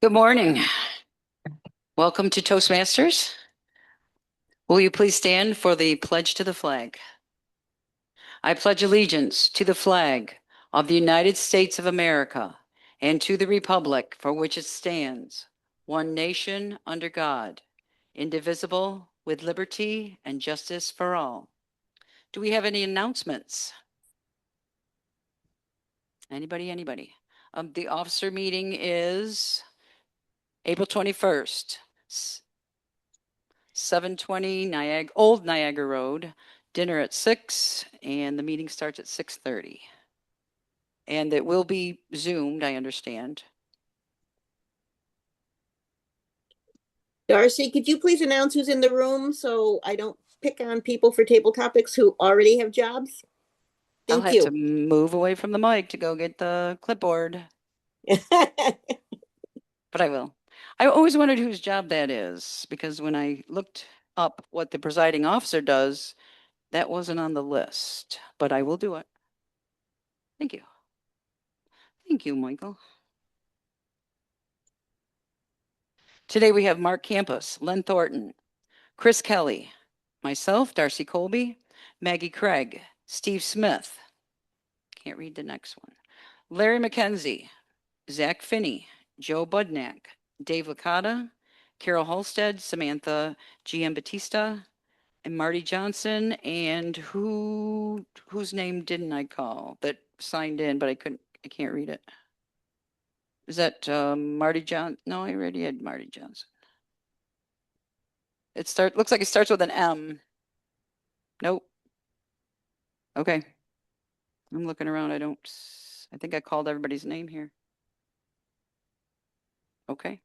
Good morning. Welcome to Toastmasters. Will you please stand for the pledge to the flag? I pledge allegiance to the flag of the United States of America and to the republic for which it stands, one nation under God, indivisible, with liberty and justice for all. Do we have any announcements? Anybody? The officer meeting is April 21st, 720 Old Niagara Road, dinner at 6, and the meeting starts at 6:30. And it will be Zoomed, I understand. Darcy, could you please announce who's in the room so I don't pick on people for table topics who already have jobs? I'll Thank have to you. move away from the mic to go get the clipboard, but I will. I always wondered whose job that is because when I looked up what the presiding officer does, that wasn't on the list, but I will do it. Thank you. Thank you, Michael. Today we have Mark Campus, Len Thornton, Chris Kelly, myself, Darcy Colby, Maggie Craig, Steve Smith. Can't read the next one. Larry McKenzie, Zach Finney, Joe Budnack, Dave Licata, Carol Halstead, Samantha Giambattista, and Marty Johnson, and whose name didn't I call that signed in, but I can't read it. Is that Marty John? No, I already had Marty Johnson. Looks like it starts with an M. Nope. Okay. I'm looking around. I think I called everybody's name here. Okay.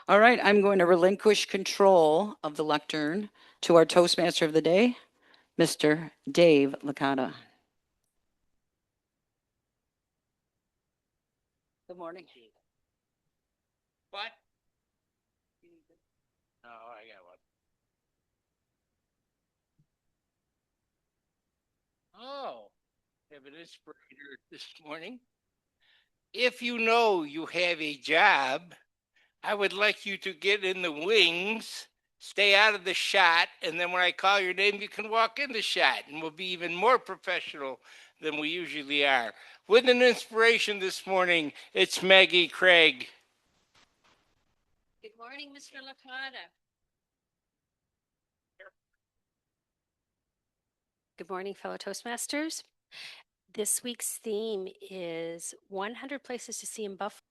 All right. I'm going to relinquish control of the lectern to our Toastmaster of the day, Mr. Dave Licata. Good morning. What? Oh, I got one. Oh, have an inspirator this morning. If you know you have a job, I would like you to get in the wings, stay out of the shot, and then when I call your name, you can walk in the shot, and we'll be even more professional than we usually are. With an inspiration this morning, it's Maggie Craig. Good morning, Mr. Licata. Good morning, fellow Toastmasters. This week's theme is 100 places to see in Buffalo.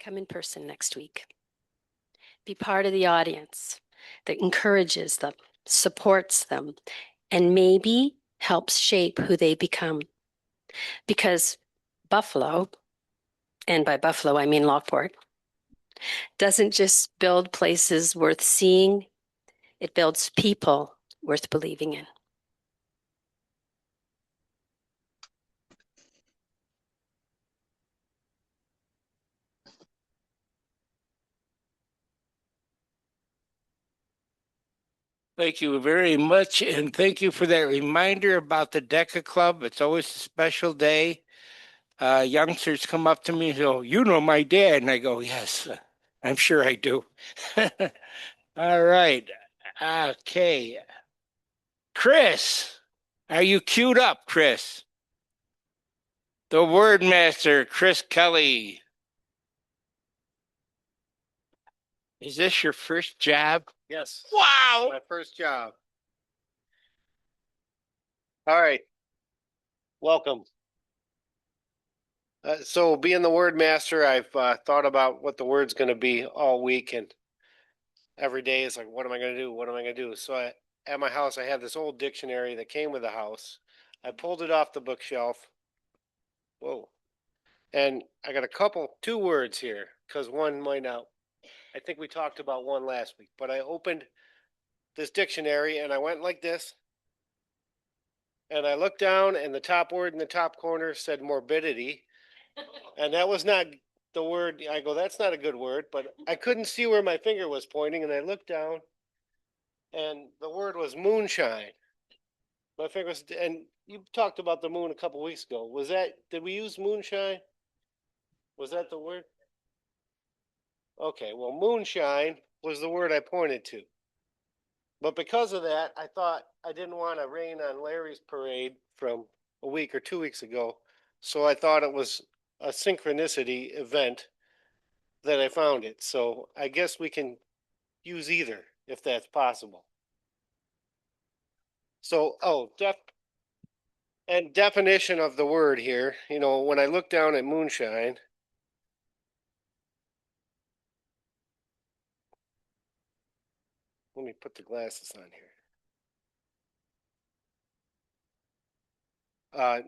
Come in person next week. Be part of the audience that encourages them, supports them, and maybe helps shape who they become. Because Buffalo, and by Buffalo I mean Lockport, doesn't just build places worth seeing, it builds people worth believing in. Thank you very much, and thank you for that reminder about the DECA Club. It's always a special day. Youngsters come up to me and go, "You know my dad," and I go, "Yes, I'm sure I do." All right. Okay. Chris, are you queued up, Chris? The word master, Chris Kelly. Is this your first job? Yes. Wow. My first job. All right. Welcome. So being the word master, I've thought about what the word's going to be all week, and every day is like, what am I going to do? What am I going to do? So at my house, I have this old dictionary that came with the house. I pulled it off the bookshelf. Whoa. And I got two words here, because one might not. I think we talked about one last week, but I opened this dictionary and I went like this. And I looked down, and the top word in the top corner said morbidity. And that was not the word. I go, that's not a good word, but I couldn't see where my finger was pointing. And I looked down, and the word was moonshine. My finger was, and you talked about the moon a couple weeks ago. Did we use moonshine? Was that the word? Okay, well, moonshine was the word I pointed to. But because of that, I thought I didn't want to rain on Larry's parade from a week or 2 weeks ago. So I thought it was a synchronicity event that I found it. So I guess we can use either if that's possible. So, and definition of the word here, when I look down at moonshine, let me put the glasses on here.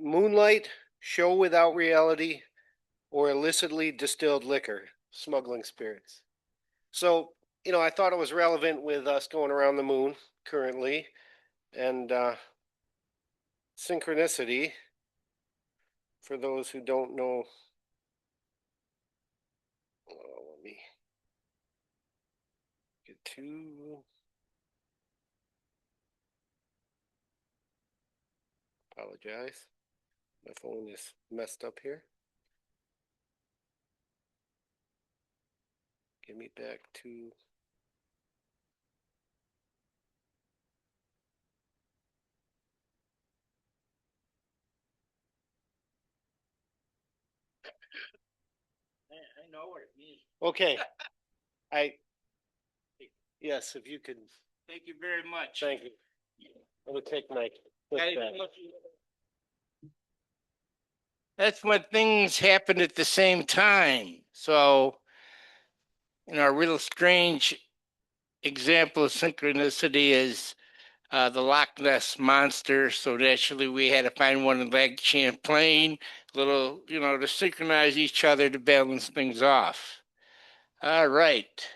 Moonlight, show without reality, or illicitly distilled liquor, smuggling spirits. So, I thought it was relevant with us going around the moon currently, and synchronicity, for those who don't know. Let me get to. Apologize. My phone is messed up here. Get me back to. I know what it means. Okay. Yes, if you could. Thank you very much. Thank you. I'm gonna take my. That's when things happen at the same time. So, a real strange example of synchronicity is the Loch Ness monster. So naturally, we had to find one in Lake Champlain, to synchronize each other to balance things off. All right.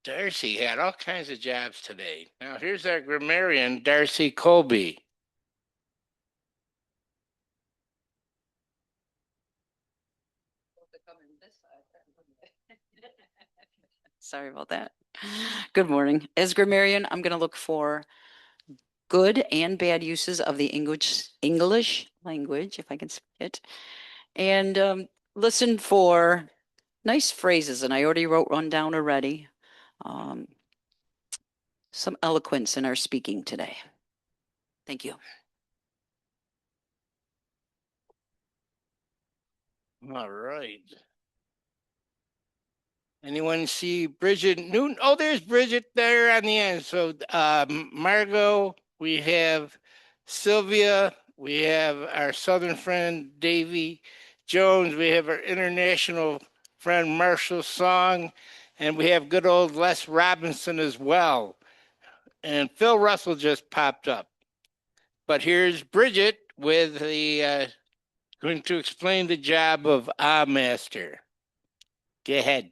Darcy had all kinds of jobs today. Now here's our grammarian, Darcy Colby. Sorry about that. Good morning. As grammarian, I'm going to look for good and bad uses of the English language, if I can speak it, and listen for nice phrases. And I already wrote one down already. Some eloquence in our speaking today. Thank you. All right. Anyone see Bridget Newton? Oh, there's Bridget there on the end. So Margot, we have Sylvia, we have our Southern friend Davy Jones, we have our international friend Marshall Song, and we have good old Les Robinson as well. And Phil Russell just popped up. But here's Bridget with the going to explain the job of a master. Go ahead.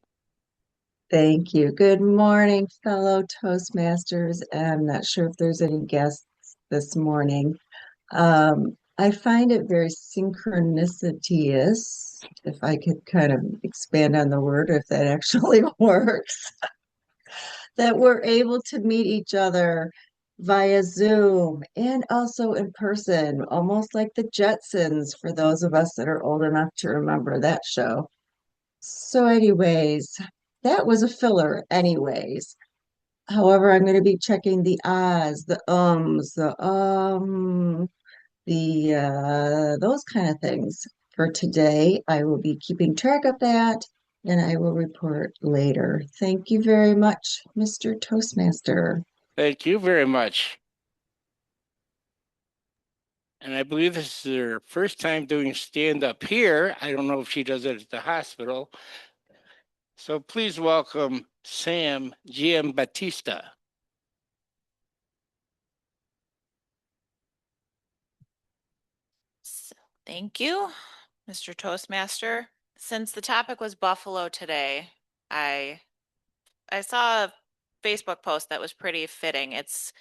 Thank you. Good morning, fellow Toastmasters. I'm not sure if there's any guests this morning. I find it very synchronicitous, if I could kind of expand on the word, if that actually works, that we're able to meet each other via Zoom and also in person, almost like the Jetsons for those of us that are old enough to remember that show. So anyways, that was a filler anyways. However, I'm going to be checking the ahs, the those kind of things for today. I will be keeping track of that and I will report later. Thank you very much, Mr. Toastmaster. Thank you very much. And I believe this is her first time doing stand-up here. I don't know if she does it at the hospital. So please welcome Sam Giambattista. Thank you, Mr. Toastmaster. Since the topic was Buffalo today, I saw a Facebook post that was pretty fitting. It's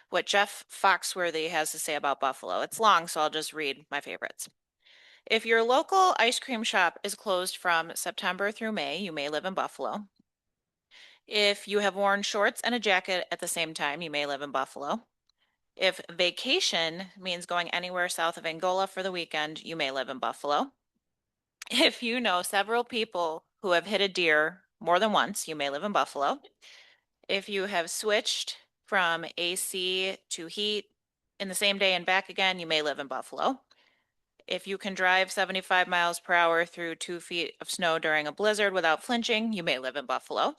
what Jeff Foxworthy has to say about Buffalo. It's long, so I'll just read my favorites. If your local ice cream shop is closed from September through May, you may live in Buffalo. If you have worn shorts and a jacket at the same time, you may live in Buffalo. If vacation means going anywhere south of Angola for the weekend, you may live in Buffalo. If you know several people who have hit a deer more than once, you may live in Buffalo. If you have switched from AC to heat in the same day and back again, you may live in Buffalo. If you can drive 75 miles per hour through 2 feet of snow during a blizzard without flinching, you may live in Buffalo.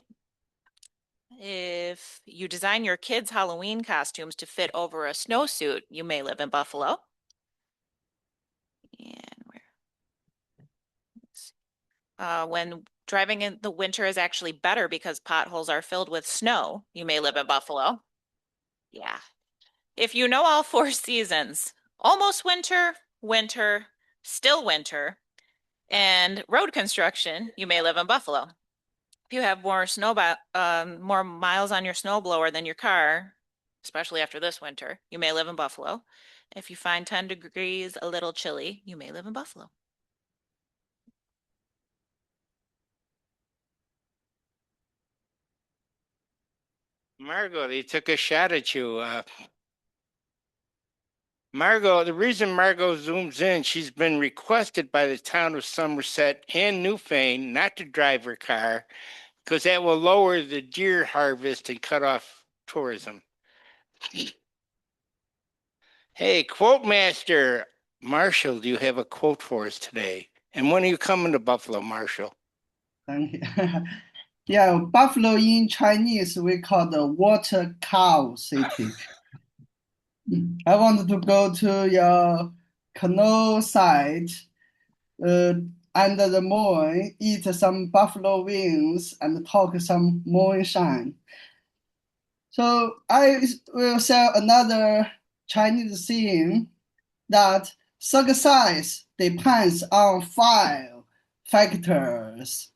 If you design your kids' Halloween costumes to fit over a snowsuit, you may live in Buffalo. And when driving in the winter is actually better because potholes are filled with snow, you may live in Buffalo. Yeah. If you know all 4 seasons, almost winter, winter, still winter, and road construction, you may live in Buffalo. If you have more more miles on your snowblower than your car, especially after this winter, you may live in Buffalo. If you find 10 degrees a little chilly, you may live in Buffalo. Margot, they took a shot at you. Margot, the reason Margot zooms in, she's been requested by the town of Somerset and Newfane not to drive her car because that will lower the deer harvest and cut off tourism. Hey, quote master Marshall, do you have a quote for us today? And when are you coming to Buffalo, Marshall? Thank you. Yeah, Buffalo in Chinese we call the water cow city. I want to go to your canoe site under the moon, eat some buffalo wings, and talk some moonshine. So I will say another Chinese saying that success depends on 5 factors: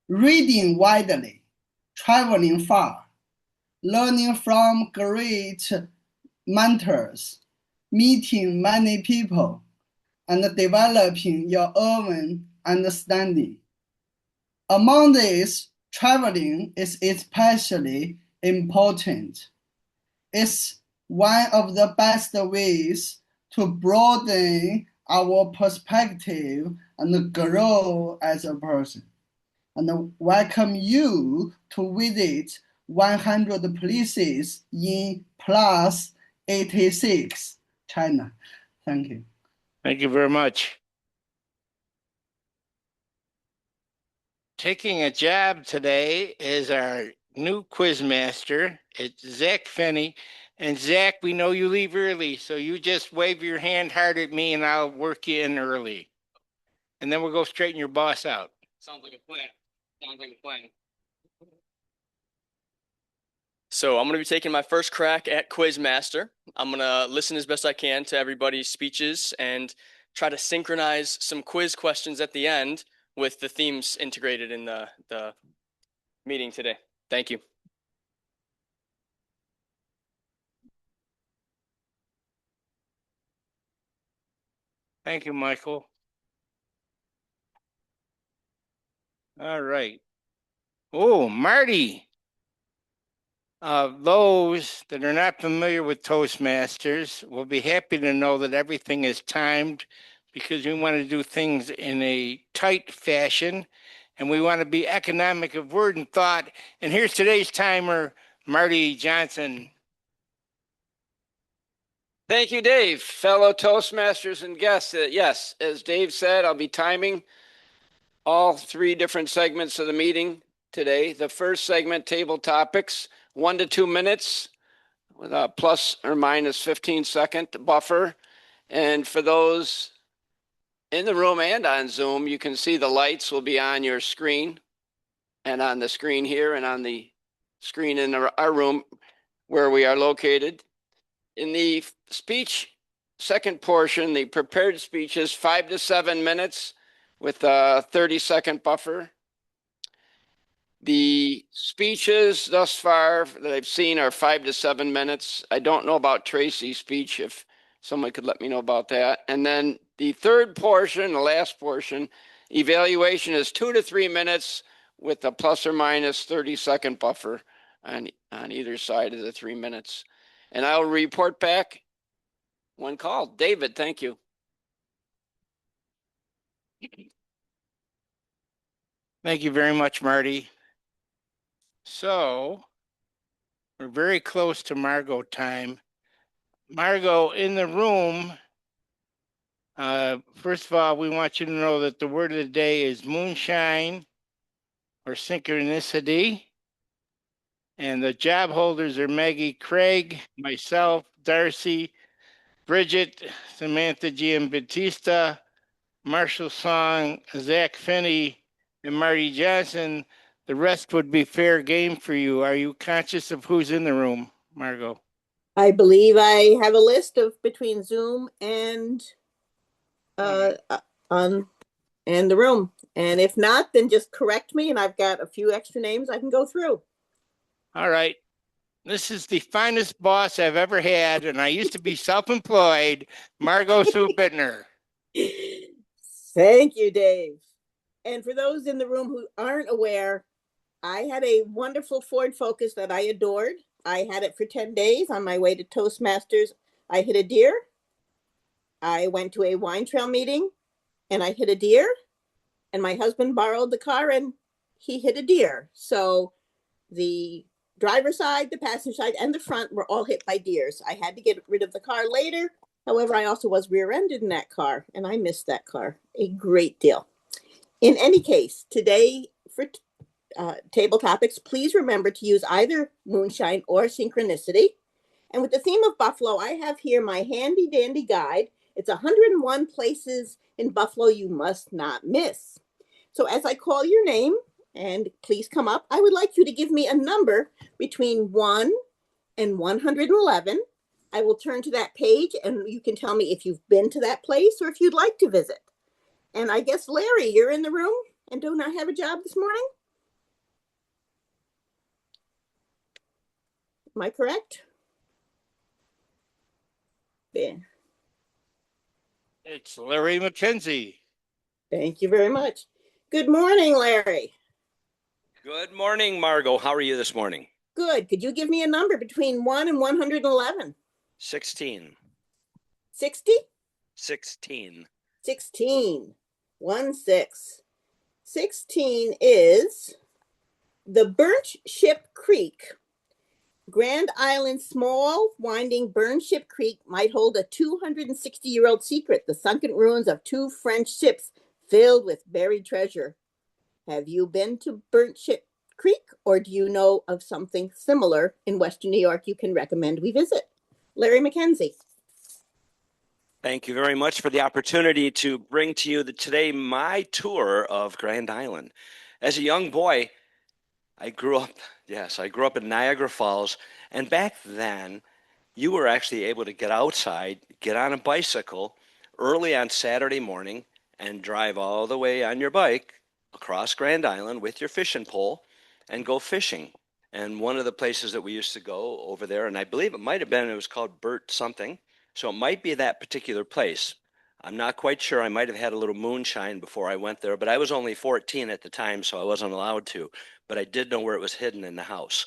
reading widely, traveling far, learning from great mentors, meeting many people, and developing your own understanding. Among these, traveling is especially important. It's one of the best ways to broaden our perspective and grow as a person. And welcome you to visit 100 places in plus 86 China. Thank you. Thank you very much. Taking a job today is our new quiz master. It's Zach Finney. And Zach, we know you leave early, so you just wave your hand hard at me and I'll work you in early. And then we'll go straighten your boss out. Sounds like a plan. Sounds like a plan. So I'm going to be taking my first crack at Quizmaster. I'm going to listen as best I can to everybody's speeches and try to synchronize some quiz questions at the end with the themes integrated in the meeting today. Thank you. Thank you, Michael. All right. Oh, Marty. Those that are not familiar with Toastmasters will be happy to know that everything is timed because we want to do things in a tight fashion and we want to be economic of word and thought. And here's today's timer, Marty Johnson. Thank you, Dave. Fellow Toastmasters and guests, yes, as Dave said, I'll be timing all 3 different segments of the meeting today. The first segment, table topics, 1 to 2 minutes. with a plus or minus 15-second buffer. And for those in the room and on Zoom, you can see the lights will be on your screen and on the screen here and on the screen in our room where we are located. In the speech second portion, the prepared speech is 5 to 7 minutes with a 30-second buffer. The speeches thus far that I've seen are 5 to 7 minutes. I don't know about Tracy's speech, if someone could let me know about that. And then the third portion, the last portion, evaluation is 2 to 3 minutes with a plus or minus 30-second buffer on either side of the 3 minutes. And I'll report back when called. David, thank you. Thank you very much, Marty. So we're very close to Margot time. Margot, in the room, first of all, we want you to know that the word of the day is moonshine or synchronicity. And the job holders are Maggie Craig, myself, Darcy, Bridget, Samantha Giambattista, Marshall Song, Zach Finney, and Marty Johnson. The rest would be fair game for you. Are you conscious of who's in the room, Margot? I believe I have a list of between Zoom and on and the room. And if not, then just correct me, and I've got a few extra names I can go through. All right. This is the finest boss I've ever had, and I used to be self-employed, Margot Sue Bittner. Thank you, Dave. And for those in the room who aren't aware, I had a wonderful Ford Focus that I adored. I had it for 10 days. On my way to Toastmasters, I hit a deer. I went to a wine trail meeting and I hit a deer. And my husband borrowed the car and he hit a deer. So the driver's side, the passenger side, and the front were all hit by deers. I had to get rid of the car later. However, I also was rear-ended in that car, and I missed that car a great deal. In any case, today for table topics, please remember to use either moonshine or synchronicity. And with the theme of Buffalo, I have here my handy dandy guide. It's 101 places in Buffalo you must not miss. So as I call your name, and please come up, I would like you to give me a number between 1 and 111. I will turn to that page and you can tell me if you've been to that place or if you'd like to visit. And I guess, Larry, you're in the room and do not have a job this morning? Am I correct? Yeah. It's Larry McKenzie. Thank you very much. Good morning, Larry. Good morning, Margot. How are you this morning? Good. Could you give me a number between 1 and 111? 16. 60? 16. 16. 1 6. 16 is the Burnt Ship Creek. Grand Island's small, winding Burnt Ship Creek might hold a 260-year-old secret, the sunken ruins of 2 French ships filled with buried treasure. Have you been to Burnt Ship Creek, or do you know of something similar in Western New York you can recommend we visit? Larry McKenzie. Thank you very much for the opportunity to bring to you today my tour of Grand Island. As a young boy, I grew up in Niagara Falls, and back then you were actually able to get outside, get on a bicycle early on Saturday morning and drive all the way on your bike across Grand Island with your fishing pole and go fishing. And one of the places that we used to go over there, and I believe it was called Burt something. So it might be that particular place. I'm not quite sure. I might have had a little moonshine before I went there, but I was only 14 at the time, so I wasn't allowed to. But I did know where it was hidden in the house.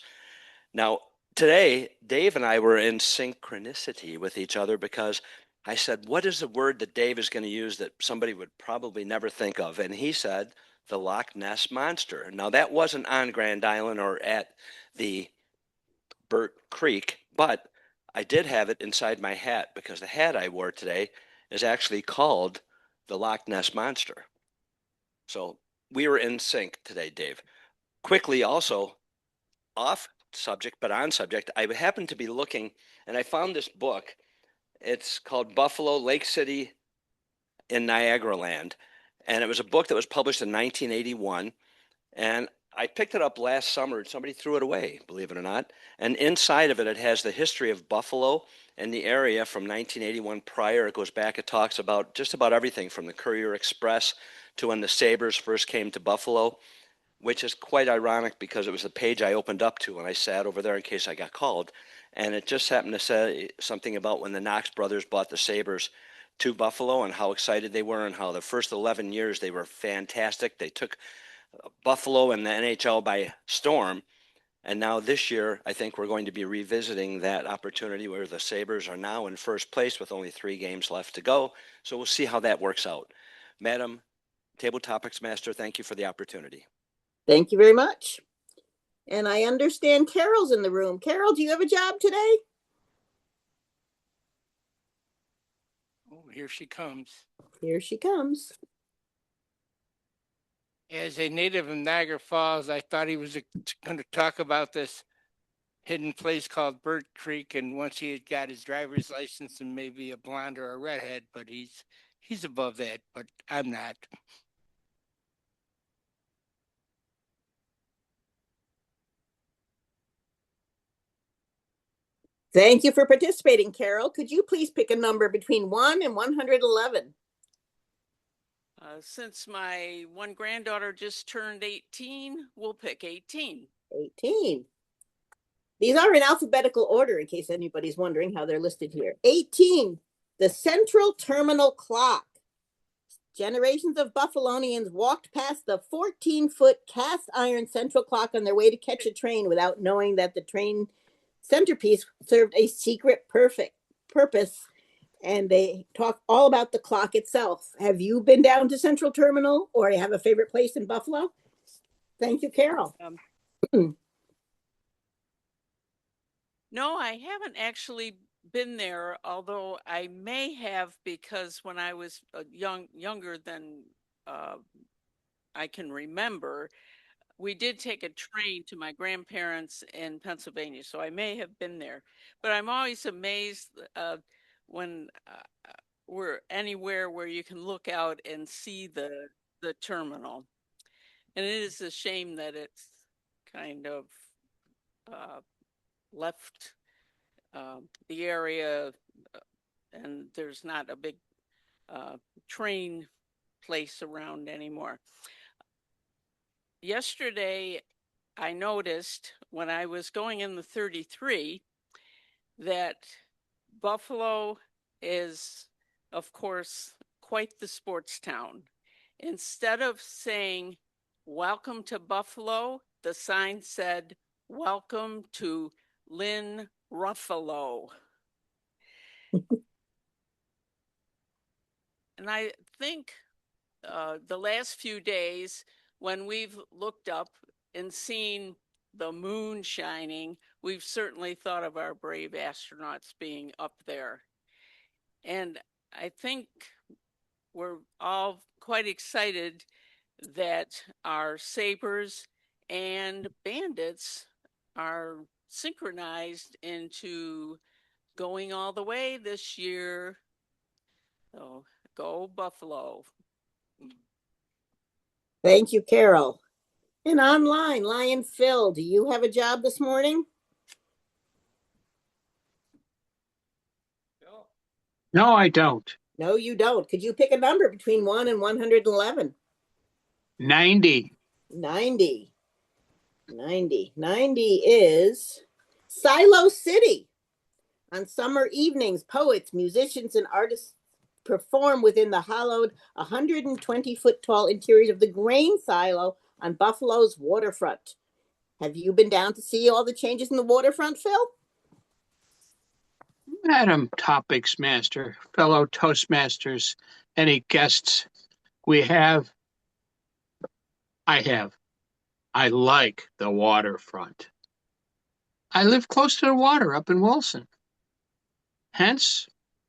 Now, today, Dave and I were in synchronicity with each other because I said, what is the word that Dave is going to use that somebody would probably never think of? And he said, the Loch Ness Monster. Now, that wasn't on Grand Island or at the Burt Creek, but I did have it inside my hat because the hat I wore today is actually called the Loch Ness Monster. So we were in sync today, Dave. Quickly also, off subject, but on subject. I happened to be looking, and I found this book. It's called Buffalo, Lake City in Niagara Land, and it was a book that was published in 1981. And I picked it up last summer, and somebody threw it away, believe it or not. And inside of it, it has the history of Buffalo and the area from 1981 prior. It goes back, it talks about just about everything from the Courier Express to when the Sabres first came to Buffalo, which is quite ironic because it was the page I opened up to when I sat over there in case I got called. And it just happened to say something about when the Knox brothers bought the Sabres to Buffalo and how excited they were and how the first 11 years they were fantastic. They took Buffalo and the NHL by storm. And now this year, I think we're going to be revisiting that opportunity where the Sabres are now in first place with only 3 games left to go. So we'll see how that works out. Madam Table Topics Master, thank you for the opportunity. Thank you very much. And I understand Carol's in the room. Carol, do you have a job today? Oh, here she comes. Here she comes. As a native of Niagara Falls, I thought he was going to talk about this hidden place called Bird Creek, and once he had got his driver's license and maybe a blonde or a redhead, but he's above that, but I'm not. Thank you for participating, Carol. Could you please pick a number between 1 and 111? Since my one granddaughter just turned 18, we'll pick 18. 18. These are in alphabetical order, in case anybody's wondering how they're listed here. 18, the Central Terminal Clock. Generations of Buffalonians walked past the 14-foot cast iron central clock on their way to catch a train without knowing that the train centerpiece served a secret purpose. And they talk all about the clock itself. Have you been down to Central Terminal or have a favorite place in Buffalo? Thank you, Carol. No, I haven't actually been there, although I may have because when I was younger than I can remember, we did take a train to my grandparents in Pennsylvania, so I may have been there. But I'm always amazed when we're anywhere where you can look out and see the terminal. And it is a shame that it's kind of left the area and there's not a big train place around anymore. Yesterday, I noticed when I was going in the 33 that Buffalo is, of course, quite the sports town. Instead of saying, "Welcome to Buffalo," the sign said, "Welcome to Lynn Ruffalo." And I think the last few days, when we've looked up and seen the moon shining, we've certainly thought of our brave astronauts being up there. And I think we're all quite excited that our Sabres and Bandits are synchronized into going all the way this year. So go Buffalo. Thank you, Carol. And online, Lion Phil, do you have a job this morning? No, I don't. No, you don't. Could you pick a number between 1 and 111? 90. 90. 90. 90 is Silo City. On summer evenings, poets, musicians, and artists perform within the hollowed 120-foot tall interiors of the grain silo on Buffalo's waterfront. Have you been down to see all the changes in the waterfront, Phil? Madam Topics Master, fellow Toastmasters, any guests we have? I have. I like the waterfront. I live close to the water up in Wilson. Hence,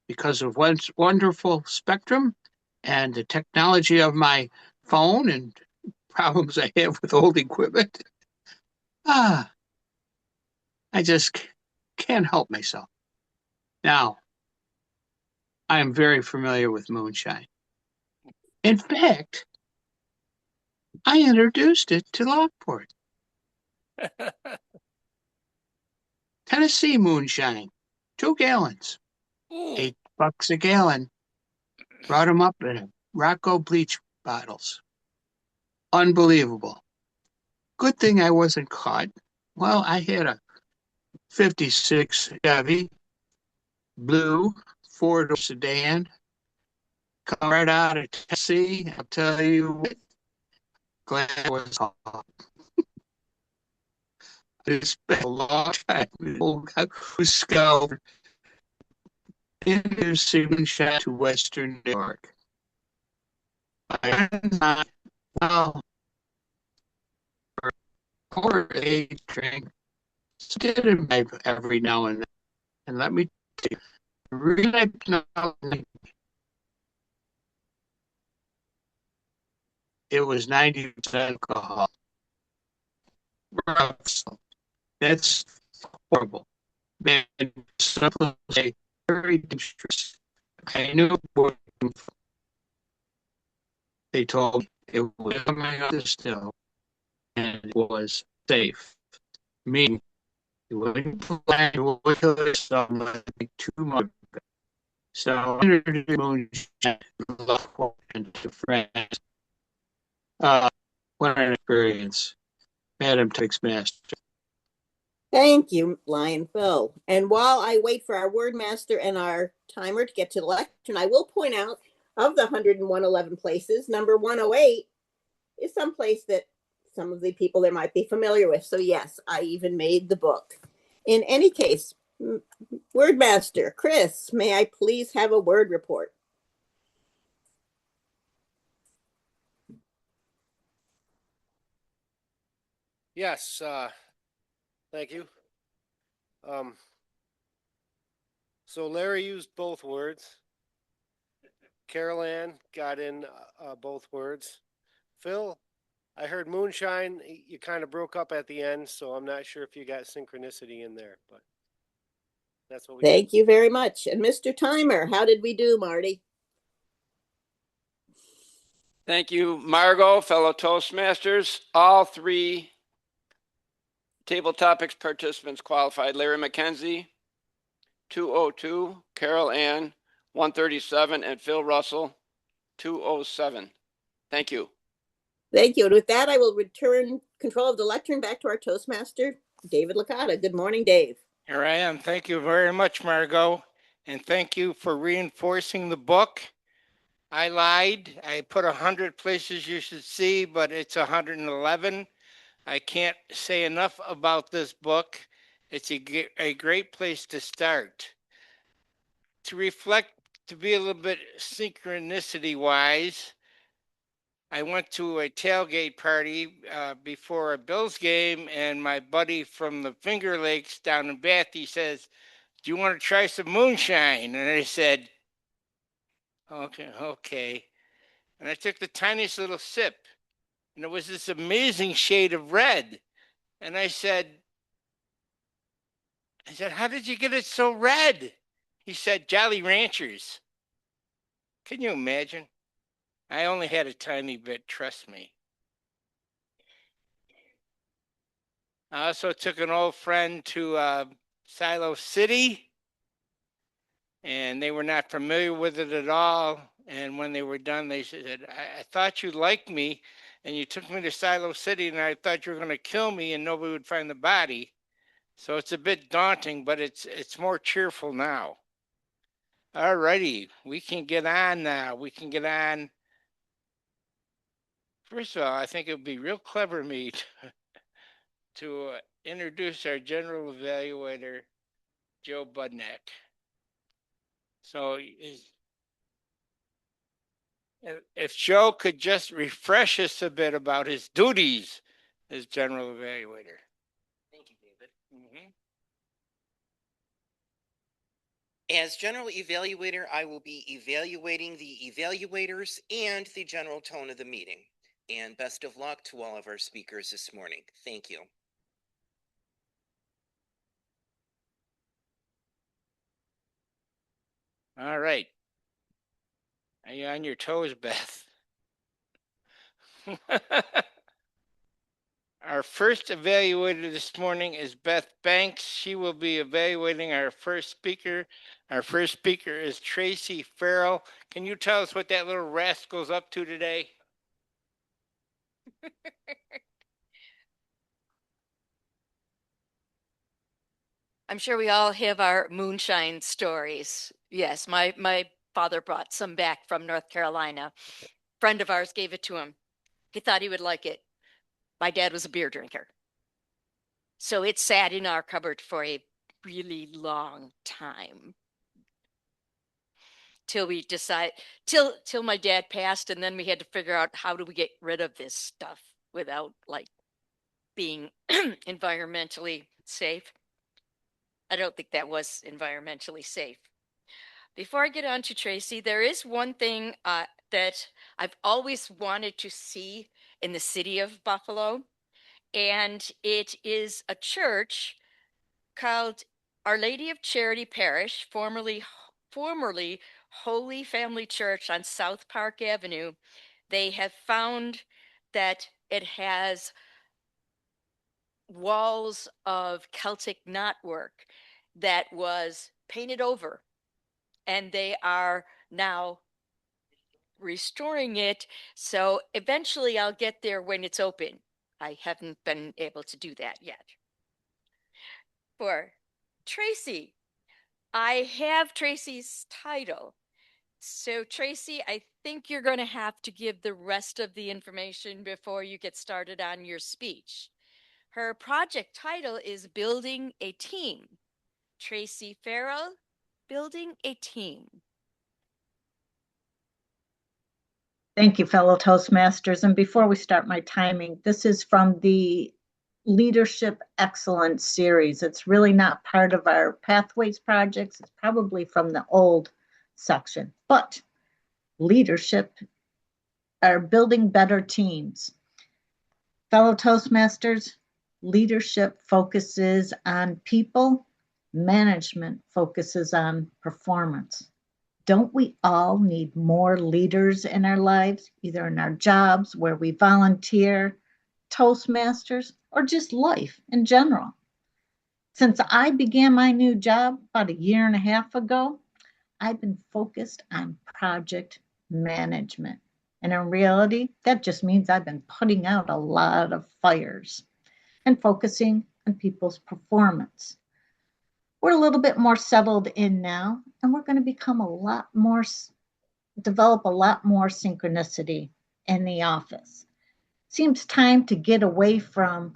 because of one's wonderful spectrum and the technology of my phone and problems I have with old equipment, I just can't help myself. Now, I am very familiar with moonshine. In fact, I introduced it to Lockport. Tennessee moonshine, 2 gallons, Ooh, $8 a gallon. Brought them up in Rocco bleach bottles. Unbelievable. Good thing I wasn't caught. Well, I had a 56 Chevy, blue, 4-door sedan, come right out of Tennessee. I'll tell you what, glad I was caught. I spent a long time with the old guy who scoured introducing moonshine to Western New York. Well, or a drink, did it every now and then. And let me tell you, really it was 90% alcohol. That's horrible. Man, some say very dangerous. I knew what they told me it was coming out of the still and it was safe. Meaning it wouldn't fly, it would kill yourself like 2 months. So I introduced moonshine to friends. What an experience. Madam Toastmaster. Thank you, Lion Phil. And while I wait for our word master and our timer to get to the lectern, I will point out of the 111 places, number 108 is some place that some of the people there might be familiar with. So yes, I even made the book. In any case, word master, Chris, may I please have a word report? Yes, thank you. So Larry used both words. Carol Ann got in both words. Phil, I heard moonshine. You kind of broke up at the end, so I'm not sure if you got synchronicity in there, but that's what we Thank you very much. And Mr. Timer, how did we do, Marty? Thank you, Margot, fellow Toastmasters. All 3 table topics participants qualified. Larry McKenzie, 202, Carol Ann, 137, and Phil Russell, 207. Thank you. Thank you. And with that, I will return control of the lectern back to our Toastmaster, David Licata. Good morning, Dave. here I am. Thank you very much, Margot. And thank you for reinforcing the book. I lied. I put 100 places you should see, but it's 111. I can't say enough about this book. It's a great place to start. To reflect, to be a little bit synchronicity wise, I went to a tailgate party before a Bills game, and my buddy from the Finger Lakes down in Bath, he says, "Do you want to try some moonshine?" And I said, okay. And I took the tiniest little sip, and it was this amazing shade of red. And I said, "How did you get it so red?" He said, "Jolly Ranchers." Can you imagine? I only had a tiny bit, trust me. I also took an old friend to Silo City, and they were not familiar with it at all. And when they were done, they said, I thought you liked me, and you took me to Silo City, and I thought you were going to kill me, and nobody would find the body. So it's a bit daunting, but it's more cheerful now. All righty, we can get on now. We can get on. First of all, I think it would be real clever of me to introduce our general evaluator, Joe Budnick. So if Joe could just refresh us a bit about his duties as general evaluator. Thank you, David. As general evaluator, I will be evaluating the evaluators and the general tone of the meeting. And best of luck to all of our speakers this morning. Thank you. All right. Are you on your toes, Beth? Our first evaluator this morning is Beth Banks. She will be evaluating our first speaker. Our first speaker is Tracy Farrell. Can you tell us what that little rascal's up to today? I'm sure we all have our moonshine stories. Yes, my father brought some back from North Carolina. Friend of ours gave it to him. He thought he would like it. My dad was a beer drinker. So it sat in our cupboard for a really long time. Till we decide till my dad passed, and then we had to figure out how do we get rid of this stuff without like being environmentally safe. I don't think that was environmentally safe. Before I get on to Tracy, there is one thing that I've always wanted to see in the city of Buffalo, and it is a church called Our Lady of Charity Parish, formerly Holy Family Church on South Park Avenue. They have found that it has walls of Celtic knotwork that was painted over, and they are now restoring it. So eventually I'll get there when it's open. I haven't been able to do that yet. For Tracy, I have Tracy's title. So Tracy, I think you're going to have to give the rest of the information before you get started on your speech. Her project title is Building a Team. Tracy Farrell, Building a Team. Thank you, fellow Toastmasters. And before we start my timing, this is from the Leadership Excellence series. It's really not part of our Pathways projects. It's probably from the old section, but leadership are building better teams. Fellow Toastmasters, leadership focuses on people, management focuses on performance. Don't we all need more leaders in our lives, either in our jobs, where we volunteer, Toastmasters, or just life in general? Since I began my new job about a year and a half ago, I've been focused on project management. And in reality, that just means I've been putting out a lot of fires and focusing on people's performance. We're a little bit more settled in now, and we're going to become develop a lot more synchronicity in the office. Seems time to get away from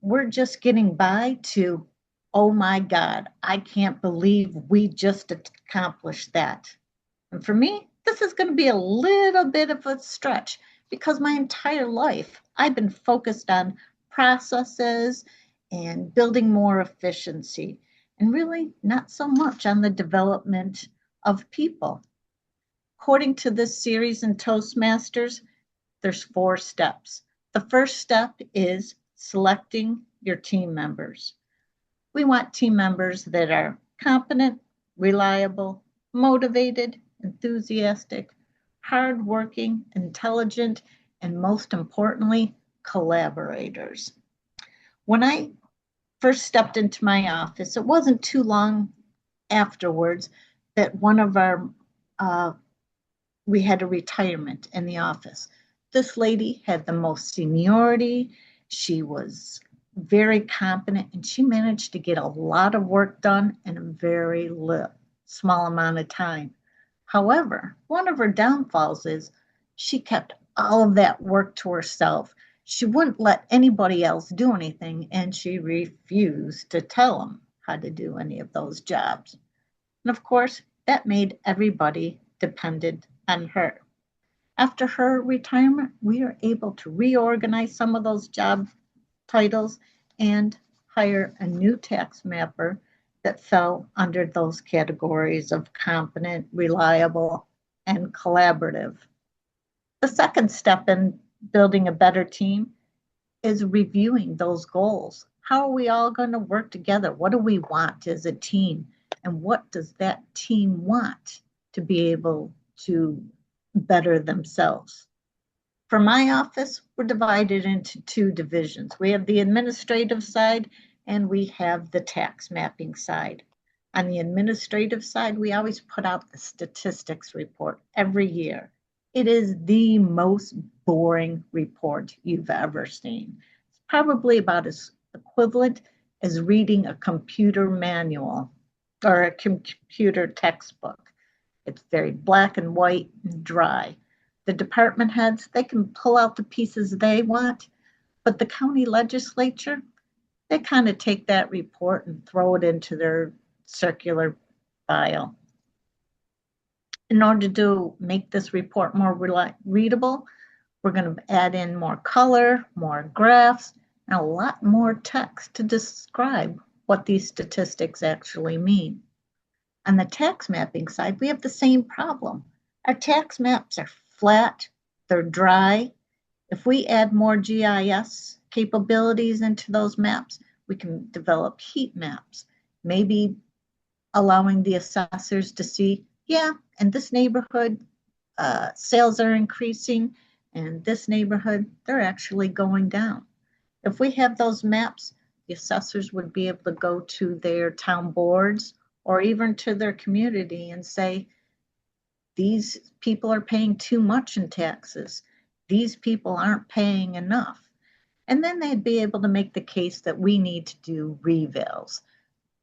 we're just getting by to, oh my God, I can't believe we just accomplished that. And for me, this is going to be a little bit of a stretch because my entire life I've been focused on processes and building more efficiency, and really not so much on the development of people. According to this series in Toastmasters, there's 4 steps. The first step is selecting your team members. We want team members that are competent, reliable, motivated, enthusiastic, hardworking, intelligent, and most importantly, collaborators. When I first stepped into my office, it wasn't too long afterwards that one of our we had a retirement in the office. This lady had the most seniority. She was very competent, and she managed to get a lot of work done in a very small amount of time. However, one of her downfalls is she kept all of that work to herself. She wouldn't let anybody else do anything, and she refused to tell them how to do any of those jobs. And of course, that made everybody dependent on her. After her retirement, we are able to reorganize some of those job titles and hire a new tax mapper that fell under those categories of competent, reliable, and collaborative. The second step in building a better team is reviewing those goals. How are we all going to work together? What do we want as a team? and what does that team want to be able to better themselves. For my office, we're divided into two divisions. We have the administrative side and we have the tax mapping side. On the administrative side, we always put out the statistics report every year. It is the most boring report you've ever seen. It's probably about as equivalent as reading a computer manual or a computer textbook. It's very black and white and dry. The department heads, they can pull out the pieces they want, but the county legislature, they kind of take that report and throw it into their circular file. In order to make this report more readable, we're going to add in more color, more graphs, and a lot more text to describe what these statistics actually mean. On the tax mapping side, we have the same problem. Our tax maps are flat, they're dry. If we add more GIS capabilities into those maps, we can develop heat maps, maybe allowing the assessors to see, yeah, in this neighborhood, sales are increasing, and this neighborhood, they're actually going down. If we have those maps, the assessors would be able to go to their town boards or even to their community and say, these people are paying too much in taxes. These people aren't paying enough. And then they'd be able to make the case that we need to do revals.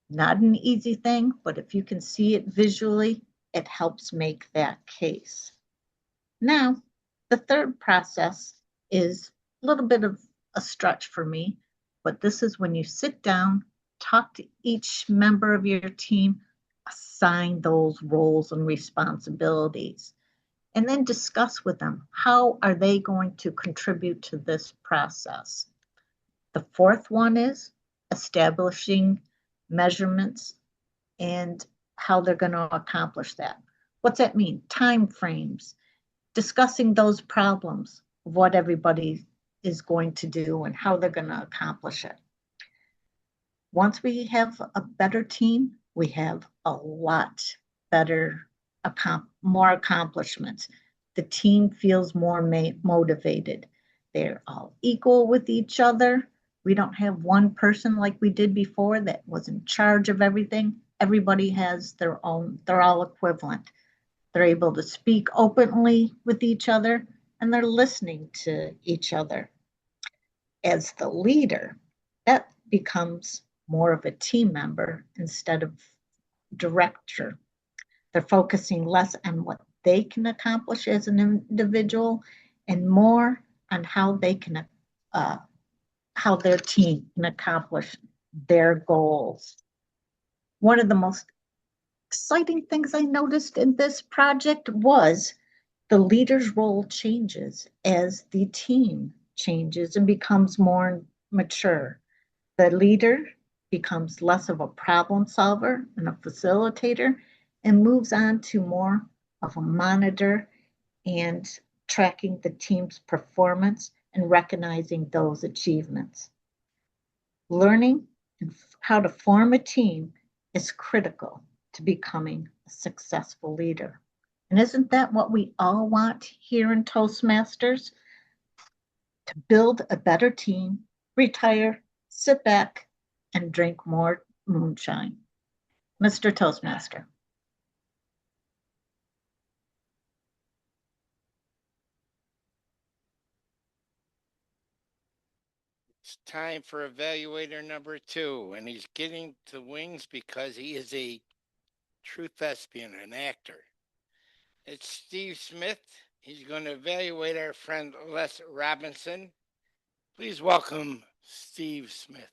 Not an easy thing, but if you can see it visually, it helps make that case. Now, the third process is a little bit of a stretch for me, but this is when you sit down, talk to each member of your team, assign those roles and responsibilities, and then discuss with them, how are they going to contribute to this process? The fourth one is establishing measurements and how they're going to accomplish that. What's that mean? Time frames, discussing those problems, what everybody is going to do and how they're going to accomplish it. Once we have a better team, we have a lot better, more accomplishments. The team feels more motivated. They're all equal with each other. We don't have one person like we did before that was in charge of everything. Everybody has their own, they're all equivalent. They're able to speak openly with each other and they're listening to each other. As the leader, that becomes more of a team member instead of director. They're focusing less on what they can accomplish as an individual and more on how they can, how their team can accomplish their goals. One of the most exciting things I noticed in this project was the leader's role changes as the team changes and becomes more mature. The leader becomes less of a problem solver and a facilitator and moves on to more of a monitor and tracking the team's performance and recognizing those achievements. Learning how to form a team is critical to becoming a successful leader. And isn't that what we all want here in Toastmasters? To build a better team, retire, sit back, and drink more moonshine. Mr. Toastmaster. It's time for evaluator number 2, and he's getting the wings because he is a true thespian, an actor. It's Steve Smith. He's going to evaluate our friend Les Robinson. Please welcome Steve Smith.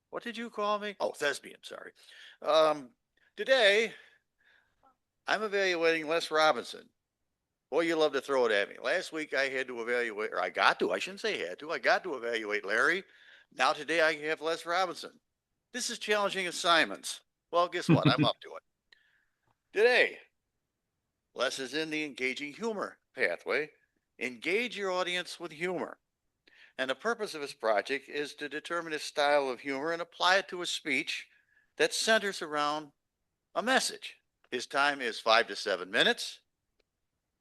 What did you call me? Oh, thespian, sorry. Today, I'm evaluating Les Robinson. Boy, you love to throw it at me. Last week I had to evaluate, or I shouldn't say had to, I got to evaluate Larry. Now today I have Les Robinson. This is challenging assignments. Well, guess what? I'm up to it. Today, Les is in the engaging humor pathway. Engage your audience with humor. And the purpose of his project is to determine his style of humor and apply it to a speech that centers around a message. His time is 5 to 7 minutes.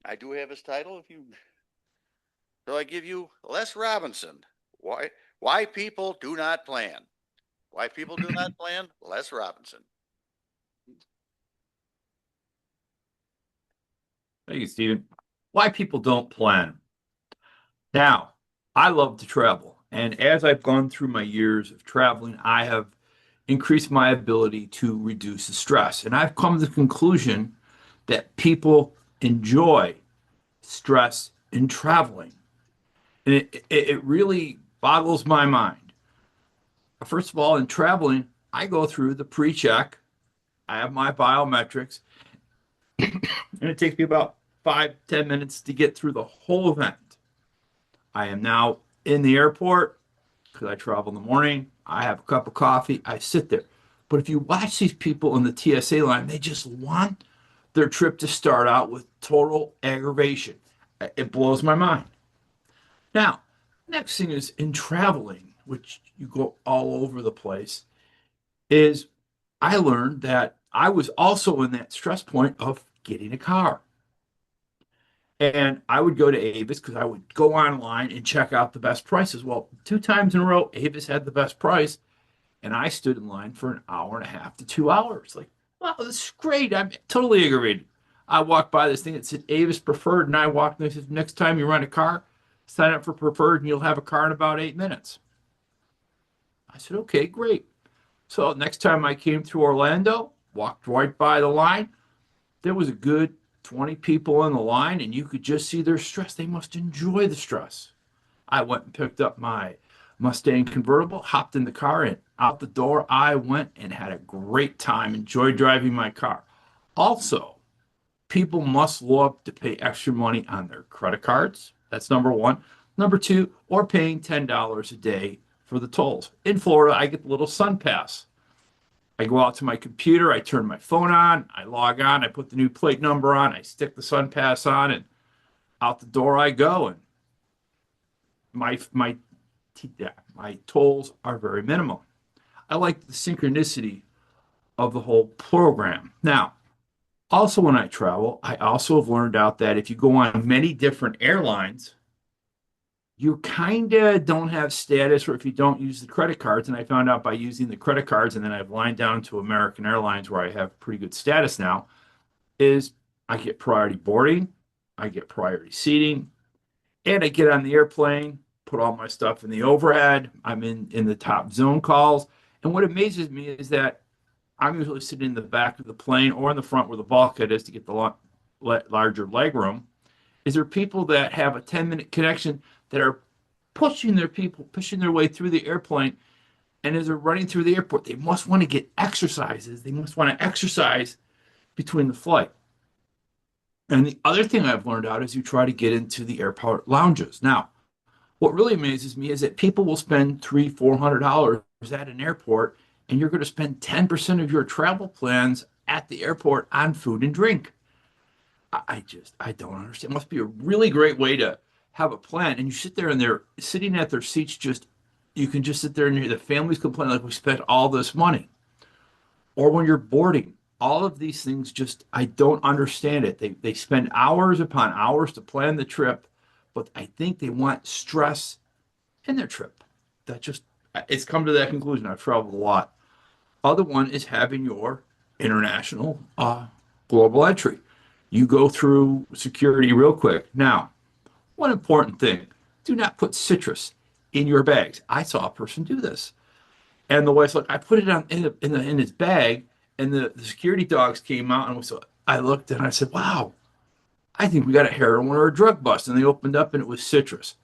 I do have his title if you so I give you Les Robinson. Why people do not plan. Why people do not plan? Les Robinson. Thank you, Stephen. Why people don't plan. Now, I love to travel. And as I've gone through my years of traveling, I have increased my ability to reduce the stress. And I've come to the conclusion that people enjoy stress in traveling. And it really boggles my mind. First of all, in traveling, I go through the pre-check. I have my biometrics, and it takes me about 5-10 minutes to get through the whole event. I am now in the airport because I travel in the morning. I have a cup of coffee. I sit there. But if you watch these people in the TSA line, they just want their trip to start out with total aggravation. It blows my mind. Now, next thing is in traveling, which you go all over the place, is I learned that I was also in that stress point of getting a car. And I would go to Avis because I would go online and check out the best prices. Well, 2 times in a row, Avis had the best price, and I stood in line for an hour and a half to 2 hours. Like, wow, this is great. I'm totally aggravated. I walked by this thing that said Avis Preferred, and I walked and they said, next time you rent a car, sign up for Preferred, and you'll have a car in about 8 minutes. I said, okay, great. So next time I came to Orlando, walked right by the line, there was a good 20 people in the line, and you could just see their stress. They must enjoy the stress. I went and picked up my Mustang convertible, hopped in the car, and out the door I went and had a great time, enjoyed driving my car. Also, people must love to pay extra money on their credit cards. That's number one. Number two, or paying $10 a day for the tolls. In Florida, I get the little Sun Pass. I go out to my computer, I turn my phone on, I log on, I put the new plate number on, I stick the Sun Pass on, and out the door I go. And my tolls are very minimal. I like the synchronicity of the whole program. Now, also when I travel, I also have learned out that if you go on many different airlines, you kind of don't have status, or if you don't use the credit cards, and I found out by using the credit cards, and then I've lined down to American Airlines where I have pretty good status now, is I get priority boarding, I get priority seating, and I get on the airplane, put all my stuff in the overhead. I'm in the top zone calls. And what amazes me is that I'm usually sitting in the back of the plane or in the front where the bulkhead is to get the larger leg room. Is there people that have a 10-minute connection that are pushing their way through the airplane, and as they're running through the airport, they must want to get exercises. They must want to exercise between the flight. And the other thing I've learned out is you try to get into the airport lounges. Now, what really amazes me is that people will spend $300-400 at an airport, and you're going to spend 10% of your travel plans at the airport on food and drink. I don't understand. It must be a really great way to have a plan. And you sit there and they're sitting at their seats, you can just sit there and hear the families complain like we spent all this money. Or when you're boarding, all of these things I don't understand it. They spend hours upon hours to plan the trip, but I think they want stress in their trip. It's come to that conclusion. I've traveled a lot. Other one is having your international global entry. You go through security real quick. Now, one important thing, do not put citrus in your bags. I saw a person do this. And the wife's like, I put it in his bag, and the security dogs came out, and so I looked and I said, wow, I think we got a heroin or a drug bust. And they opened up and it was citrus.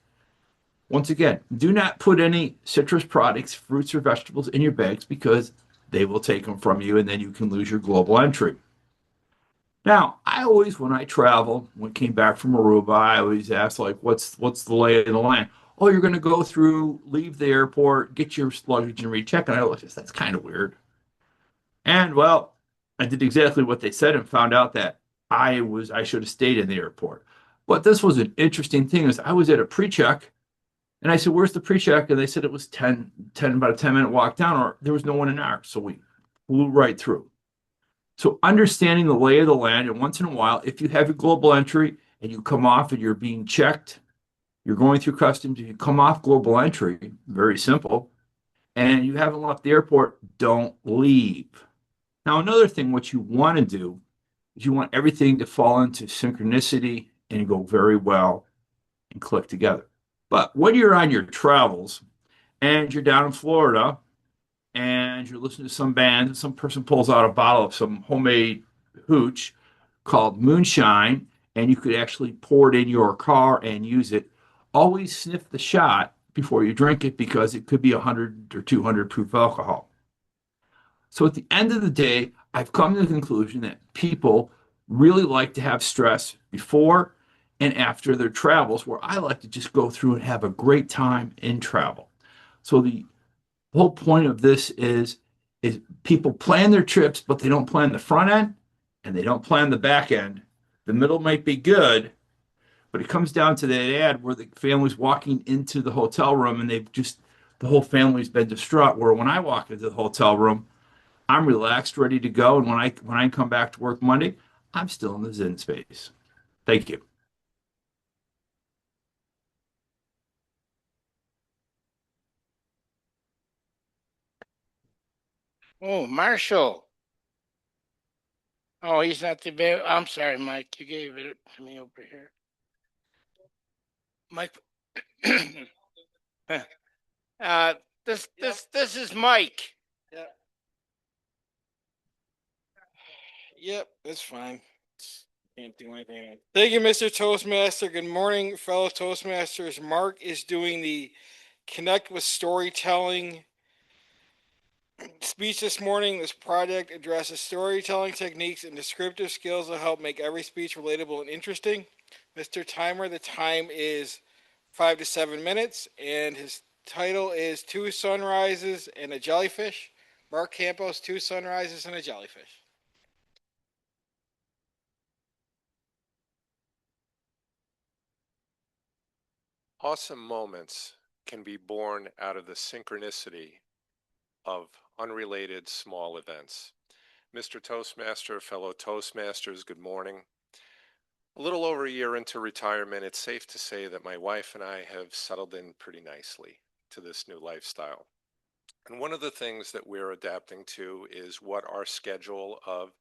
Once again, do not put any citrus products, fruits or vegetables in your bags because they will take them from you and then you can lose your global entry. Now, I always, when I travel, when I came back from Aruba, I always ask, like, what's the lay of the land? Oh, you're going to go through, leave the airport, get your luggage and recheck. And I looked, that's kind of weird. And well, I did exactly what they said and found out that I should have stayed in the airport. But this was an interesting thing is I was at a pre-check And I said, where's the pre-check? And they said it was 10, about a 10-minute walk down, or there was no one in ours. So we flew right through. So understanding the lay of the land, and once in a while, if you have your global entry and you come off and you're being checked, you're going through customs, if you come off global entry, very simple, and you haven't left the airport, don't leave. Now, another thing, what you want to do is you want everything to fall into synchronicity and go very well and click together. But when you're on your travels and you're down in Florida and you're listening to some band and some person pulls out a bottle of some homemade hooch called moonshine, and you could actually pour it in your car and use it, always sniff the shot before you drink it because it could be 100 or 200 proof alcohol. So at the end of the day, I've come to the conclusion that people really like to have stress before and after their travels, where I like to just go through and have a great time in travel. So the whole point of this is people plan their trips, but they don't plan the front end and they don't plan the back end. The middle might be good, but it comes down to that ad where the family's walking into the hotel room and the whole family's been distraught. Where when I walk into the hotel room, I'm relaxed, ready to go. And when I come back to work Monday, I'm still in the Zen space. Thank you. Oh, Marshall. Oh, he's not the. I'm sorry, Mike. You gave it to me over here. Mike. This is Mike. Yep, that's fine. Can't do anything. Thank you, Mr. Toastmaster. Good morning, fellow Toastmasters. Mark is doing the Connect with Storytelling speech this morning. This project addresses storytelling techniques and descriptive skills that help make every speech relatable and interesting. Mr. Timer, the time is 5 to 7 minutes, and his title is Two Sunrises and a Jellyfish. Mark Campos, Two Sunrises and a Jellyfish. Awesome moments can be born out of the synchronicity of unrelated small events. Mr. Toastmaster, fellow Toastmasters, good morning. A little over a year into retirement, it's safe to say that my wife and I have settled in pretty nicely to this new lifestyle. And one of the things that we're adapting to is what our schedule of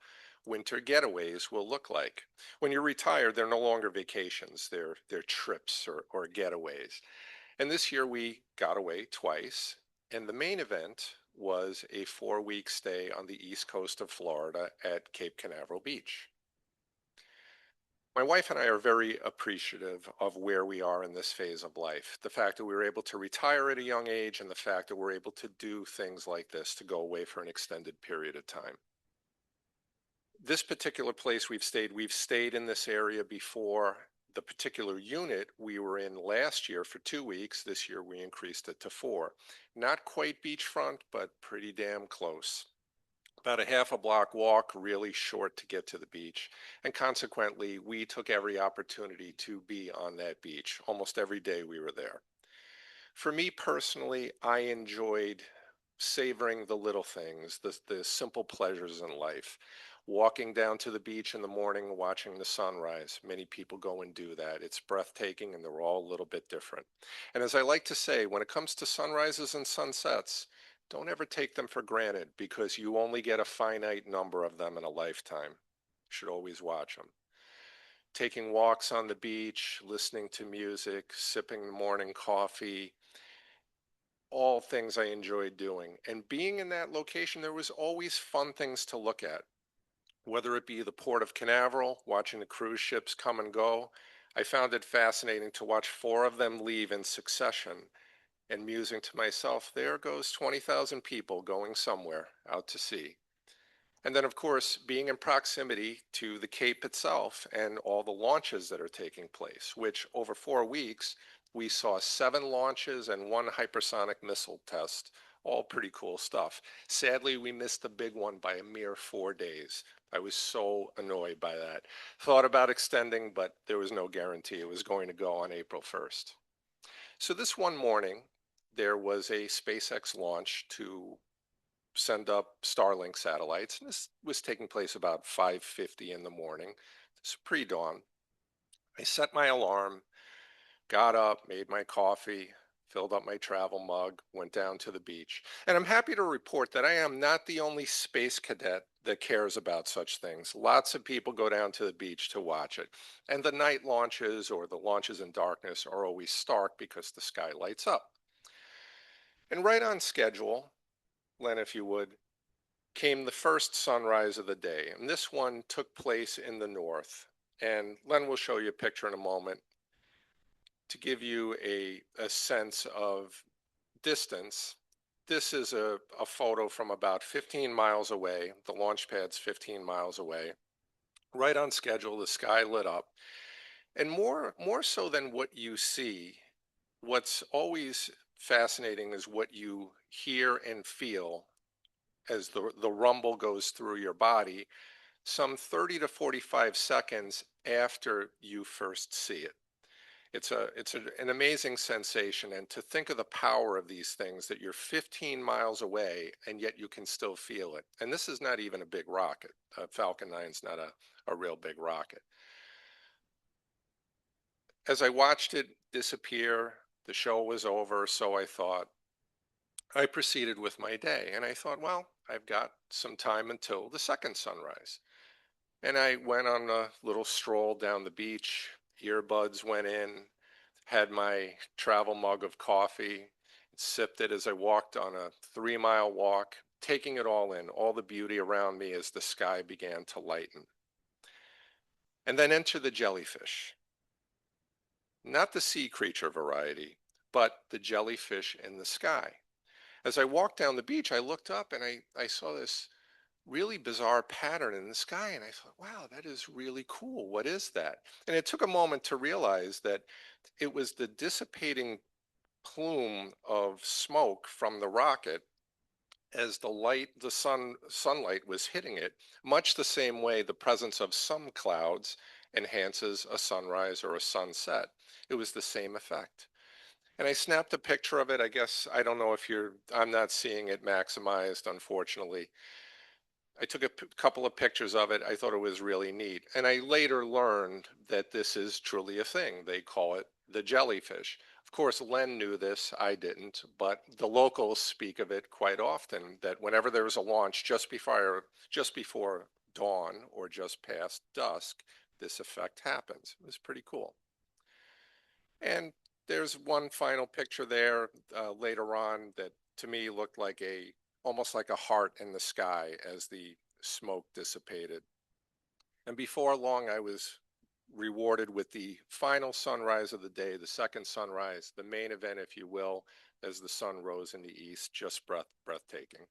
winter getaways will look like. When you're retired, they're no longer vacations, they're trips or getaways. And this year we got away twice, and the main event was a 4-week stay on the east coast of Florida at Cape Canaveral Beach. My wife and I are very appreciative of where we are in this phase of life. The fact that we were able to retire at a young age and the fact that we're able to do things like this, to go away for an extended period of time. This particular place we've stayed in this area before. The particular unit we were in last year for 2 weeks, this year we increased it to 4. Not quite beachfront, but pretty damn close. About a half a block walk, really short to get to the beach. And consequently, we took every opportunity to be on that beach. Almost every day we were there. For me personally, I enjoyed savoring the little things, the simple pleasures in life. Walking down to the beach in the morning, watching the sunrise. Many people go and do that. It's breathtaking, and they're all a little bit different. And as I like to say, when it comes to sunrises and sunsets, don't ever take them for granted, because you only get a finite number of them in a lifetime. You should always watch them. Taking walks on the beach, listening to music, sipping the morning coffee, all things I enjoyed doing. And being in that location, there was always fun things to look at. Whether it be the Port of Canaveral, watching the cruise ships come and go, I found it fascinating to watch 4 of them leave in succession and musing to myself, there goes 20,000 people going somewhere out to sea. And then, of course, being in proximity to the Cape itself and all the launches that are taking place, which over 4 weeks, we saw 7 launches and 1 hypersonic missile test. All pretty cool stuff. Sadly, we missed the big one by a mere 4 days. I was so annoyed by that. Thought about extending, but there was no guarantee it was going to go on April 1st. So this one morning, there was a SpaceX launch to send up Starlink satellites. And this was taking place about 5:50 in the morning. It's pre-dawn. I set my alarm, got up, made my coffee, filled up my travel mug, went down to the beach. And I'm happy to report that I am not the only space cadet that cares about such things. Lots of people go down to the beach to watch it. And the night launches or the launches in darkness are always stark because the sky lights up. And right on schedule, Len, if you would, came the first sunrise of the day. And this one took place in the north. And Len will show you a picture in a moment to give you a sense of distance. This is a photo from about 15 miles away. The launch pad's 15 miles away. Right on schedule, the sky lit up. And more so than what you see, what's always fascinating is what you hear and feel as the rumble goes through your body some 30 to 45 seconds after you first see it. It's an amazing sensation, and to think of the power of these things, that you're 15 miles away and yet you can still feel it. And this is not even a big rocket. Falcon 9 is not a real big rocket. As I watched it disappear, the show was over, so I thought, I proceeded with my day, and I thought, well, I've got some time until the second sunrise. And I went on a little stroll down the beach, earbuds went in, had my travel mug of coffee, sipped it as I walked on a 3-mile walk, taking it all in, all the beauty around me as the sky began to lighten. And then enter the jellyfish. Not the sea creature variety, but the jellyfish in the sky. As I walked down the beach, I looked up and I saw this really bizarre pattern in the sky, and I thought, wow, that is really cool. What is that? And it took a moment to realize that it was the dissipating plume of smoke from the rocket as the sunlight was hitting it, much the same way the presence of some clouds enhances a sunrise or a sunset. It was the same effect. And I snapped a picture of it. I guess, I don't know if I'm not seeing it maximized, unfortunately. I took a couple of pictures of it. I thought it was really neat. And I later learned that this is truly a thing. They call it the jellyfish. Of course, Len knew this, I didn't, but the locals speak of it quite often, that whenever there's a launch just before dawn or just past dusk, this effect happens. It was pretty cool. And there's one final picture there later on that to me looked like almost like a heart in the sky as the smoke dissipated. And before long, I was rewarded with the final sunrise of the day, the second sunrise, the main event, if you will, as the sun rose in the east, just breathtaking.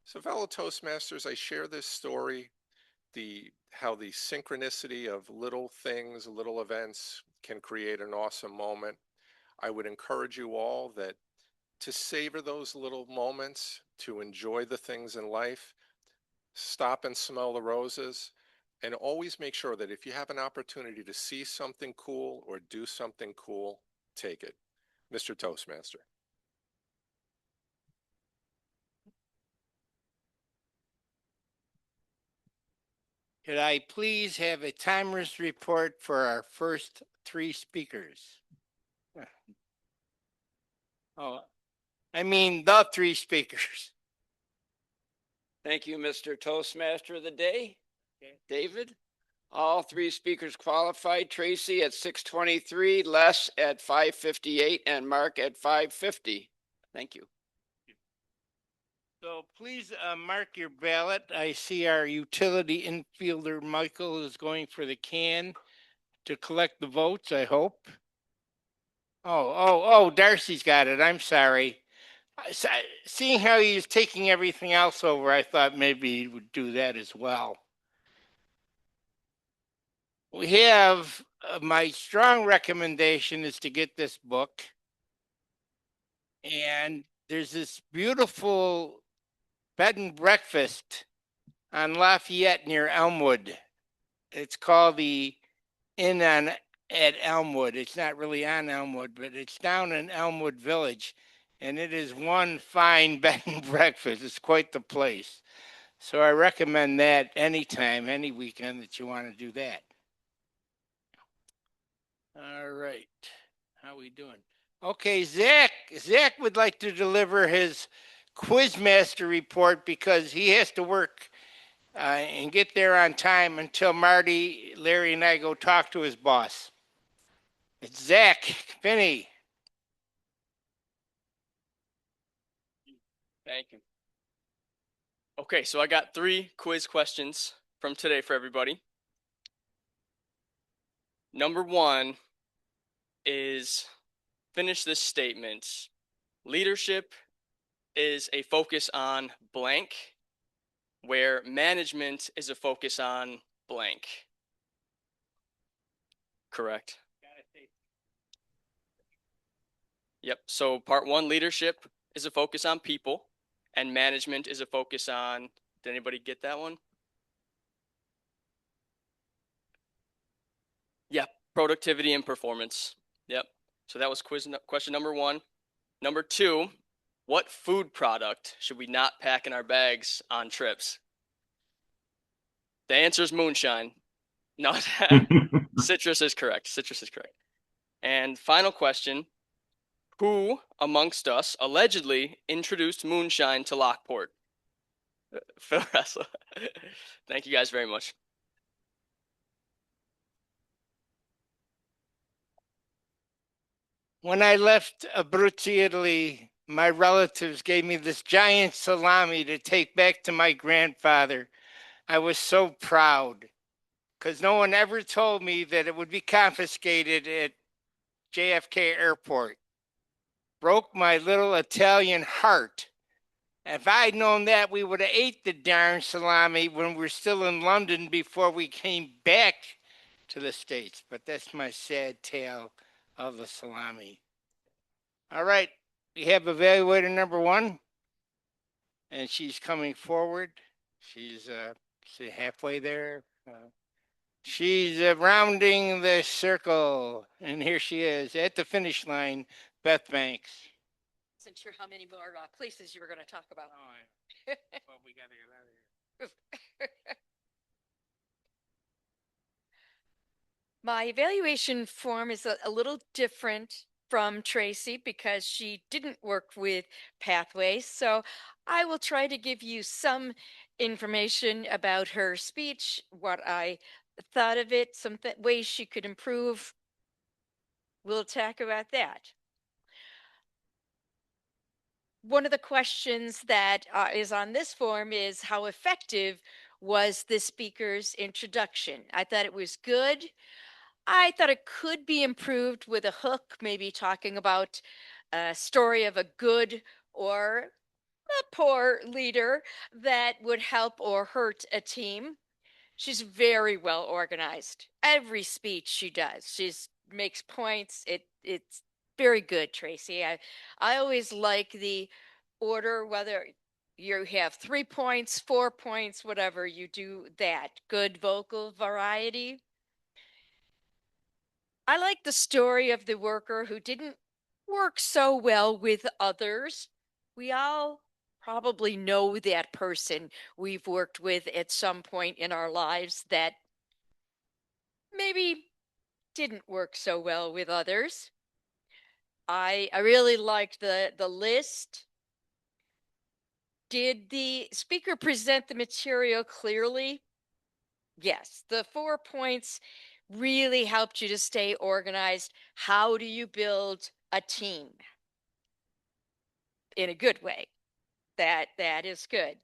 So fellow Toastmasters, I share this story, how the synchronicity of little things, little events can create an awesome moment. I would encourage you all to savor those little moments, to enjoy the things in life, stop and smell the roses, and always make sure that if you have an opportunity to see something cool or do something cool, take it. Mr. Toastmaster. Could I please have a timer's report for our first 3 speakers? Oh, I mean the 3 speakers. Thank you, Mr. Toastmaster of the day, David. All 3 speakers qualified. Tracy at 6:23, Les at 5:58, and Mark at 5:50. Thank you. So please mark your ballot. I see our utility infielder, Michael, is going for the can to collect the votes, I hope. Oh, Darcy's got it. I'm sorry. Seeing how he's taking everything else over, I thought maybe he would do that as well. We have, my strong recommendation is to get this book. And there's this beautiful bed and breakfast on Lafayette near Elmwood. It's called the Inn on at Elmwood. It's not really on Elmwood, but it's down in Elmwood Village. And it is one fine bed and breakfast. It's quite the place. So I recommend that anytime, any weekend that you want to do that. All right. How we doing? Okay, Zach. Zach would like to deliver his Quizmaster report because he has to work and get there on time until Marty, Larry, and I go talk to his boss. It's Zach Finney. Thank you. Okay, so I got 3 quiz questions from today for everybody. Number 1 is finish this statement. Leadership is a focus on blank, where management is a focus on blank. Correct. Yep. So part 1, leadership is a focus on people, and management is a focus on, did anybody get that one? Yeah, productivity and performance. Yep. So that was question number 1. Number 2, what food product should we not pack in our bags on trips? The answer is moonshine. No, citrus is correct. Citrus is correct. And final question, who amongst us allegedly introduced moonshine to Lockport? Phil Russell. Thank you guys very much. When I left Abruzzi, Italy, my relatives gave me this giant salami to take back to my grandfather. I was so proud because no one ever told me that it would be confiscated at JFK Airport. Broke my little Italian heart. If I'd known that, we would have ate the darn salami when we were still in London before we came back to the States. But that's my sad tale of the salami. All right, we have evaluator number 1, and she's coming forward. She's halfway there. She's rounding the circle, and here she is at the finish line, Beth Banks. Wasn't sure how many more places you were going to talk about. Well, we got to get out of here. My evaluation form is a little different from Tracy because she didn't work with Pathways. So I will try to give you some information about her speech, what I thought of it, some ways she could improve. We'll talk about that. One of the questions that is on this form is how effective was the speaker's introduction? I thought it was good. I thought it could be improved with a hook, maybe talking about a story of a good or a poor leader that would help or hurt a team. She's very well organized. Every speech she does, she's makes points. It's very good, Tracy. I always like the order, whether you have 3 points, 4 points, whatever, you do that. Good vocal variety. I like the story of the worker who didn't work so well with others. We all probably know that person we've worked with at some point in our lives that maybe didn't work so well with others. I really liked the list. Did the speaker present the material clearly? Yes, the 4 points really helped you to stay organized. How do you build a team in a good way? That is good.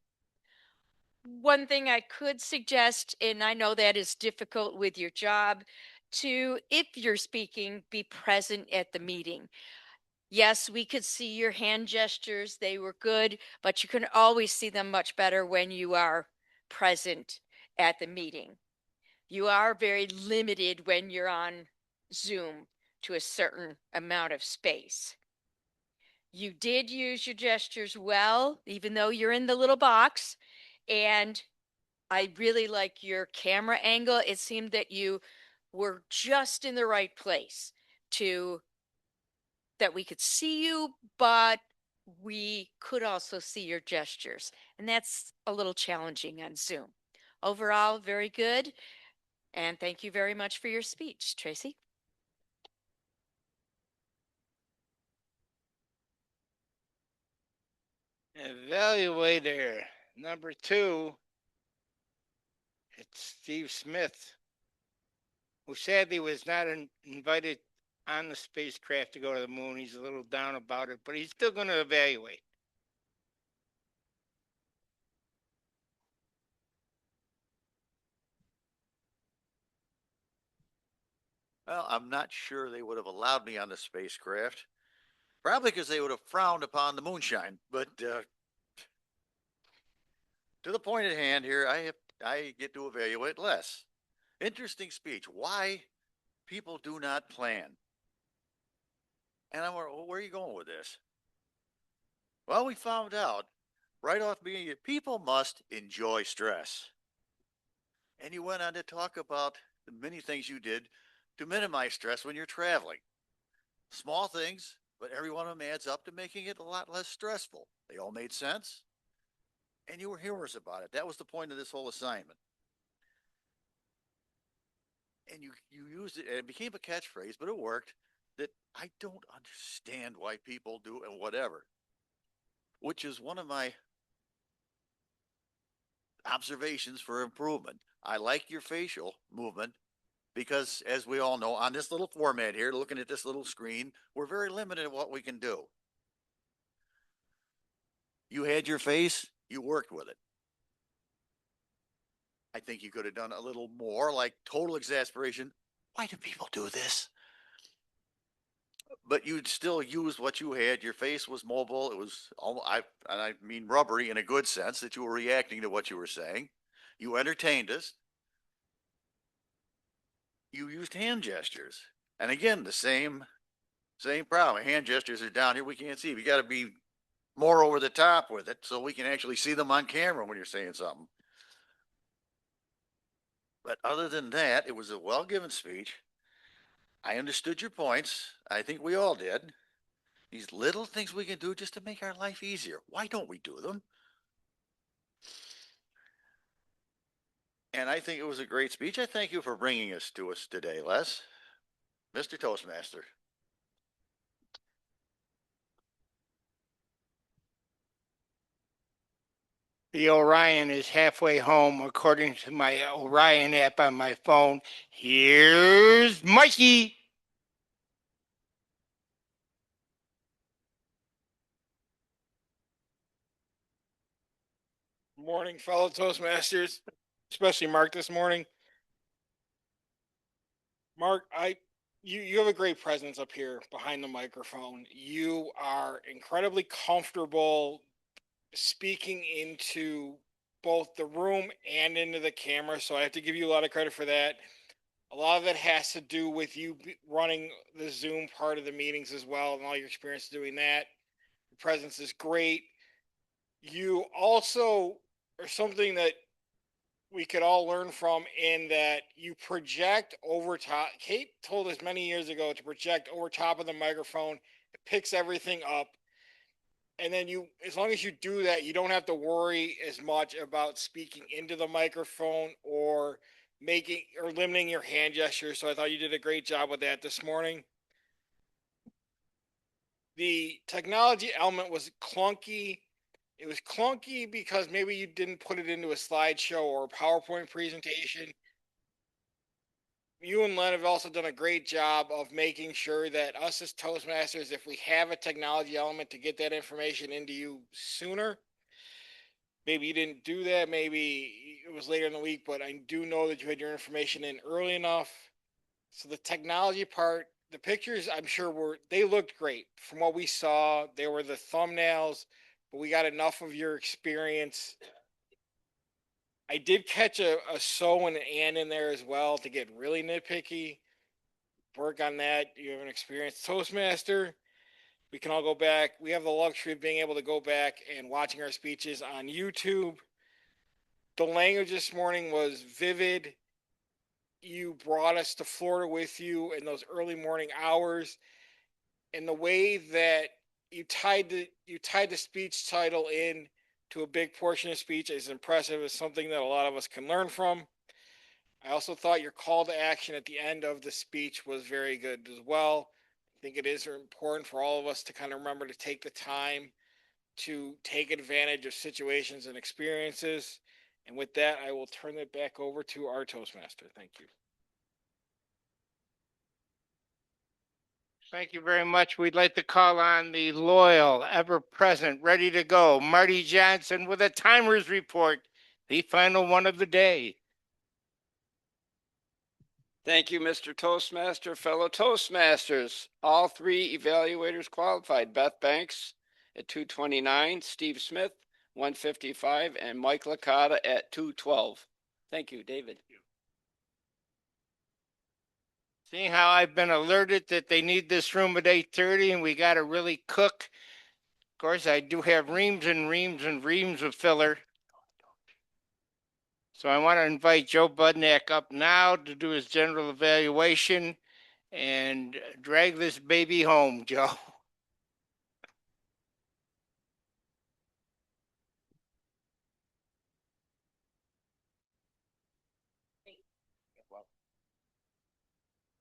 One thing I could suggest, and I know that is difficult with your job, to, if you're speaking, be present at the meeting. Yes, we could see your hand gestures. They were good, but you can always see them much better when you are present at the meeting. You are very limited when you're on Zoom to a certain amount of space. You did use your gestures well, even though you're in the little box. And I really like your camera angle. It seemed that you were just in the right place to that we could see you, but we could also see your gestures. And that's a little challenging on Zoom. Overall, very good. And thank you very much for your speech, Tracy. Evaluator number 2, it's Steve Smith, who sadly was not invited on the spacecraft to go to the moon. He's a little down about it, but he's still going to evaluate. Well, I'm not sure they would have allowed me on the spacecraft. Probably because they would have frowned upon the moonshine. But to the point at hand here, I get to evaluate Les. Interesting speech. Why people do not plan. And I'm well, where are you going with this? Well, we found out right off the beginning, people must enjoy stress. And you went on to talk about the many things you did to minimize stress when you're traveling. Small things, but every one of them adds up to making it a lot less stressful. They all made sense. And you were humorous about it. That was the point of this whole assignment. And you used it, and it became a catchphrase, but it worked, that I don't understand why people do and whatever, which is one of my observations for improvement. I like your facial movement because, as we all know, on this little format here, looking at this little screen, we're very limited in what we can do. You had your face, you worked with it. I think you could have done a little more, like total exasperation. Why do people do this? But you'd still use what you had. Your face was mobile. It was, I mean rubbery in a good sense, that you were reacting to what you were saying. You entertained us. You used hand gestures. And again, the same problem. Hand gestures are down here. We can't see. We got to be more over the top with it so we can actually see them on camera when you're saying something. But other than that, it was a well-given speech. I understood your points. I think we all did. These little things we can do just to make our life easier. Why don't we do them? And I think it was a great speech. I thank you for bringing us to us today, Les. Mr. Toastmaster. The Orion is halfway home, according to my Orion app on my phone. Here's Mikey. Morning, fellow Toastmasters, especially Mark this morning. Mark, you have a great presence up here behind the microphone. You are incredibly comfortable speaking into both the room and into the camera, so I have to give you a lot of credit for that. A lot of it has to do with you running the Zoom part of the meetings as well, and all your experience doing that. Your presence is great. You also are something that we could all learn from, in that you project over top. Kate told us many years ago to project over top of the microphone. It picks everything up. And then you, as long as you do that, you don't have to worry as much about speaking into the microphone or making or limiting your hand gestures. So I thought you did a great job with that this morning. The technology element was clunky. It was clunky because maybe you didn't put it into a slideshow or a PowerPoint presentation. You and Len have also done a great job of making sure that us as Toastmasters, if we have a technology element, to get that information into you sooner. Maybe you didn't do that. Maybe it was later in the week, but I do know that you had your information in early enough. So the technology part, the pictures, I'm sure they looked great from what we saw. They were the thumbnails, but we got enough of your experience. I did catch a so and an and in there as well to get really nitpicky. Work on that. You have an experienced Toastmaster. We can all go back. We have the luxury of being able to go back and watching our speeches on YouTube. The language this morning was vivid. you brought us to Florida with you in those early morning hours, and the way that you tied the speech title in to a big portion of speech is impressive. It's something that a lot of us can learn from. I also thought your call to action at the end of the speech was very good as well. I think it is important for all of us to kind of remember to take the time to take advantage of situations and experiences. And with that, I will turn it back over to our Toastmaster. Thank you. Thank you very much. We'd like to call on the loyal, ever-present, ready to go, Marty Johnson with a timer's report, the final one of the day. Thank you, Mr. Toastmaster. Fellow Toastmasters, all three evaluators qualified. Beth Banks at 229, Steve Smith, 155, and Mike Licata at 212. Thank you, David. Seeing how I've been alerted that they need this room at 8:30 and we got to really cook. Of course, I do have reams and reams and reams of filler. So I want to invite Joe Budnack up now to do his general evaluation and drag this baby home, Joe.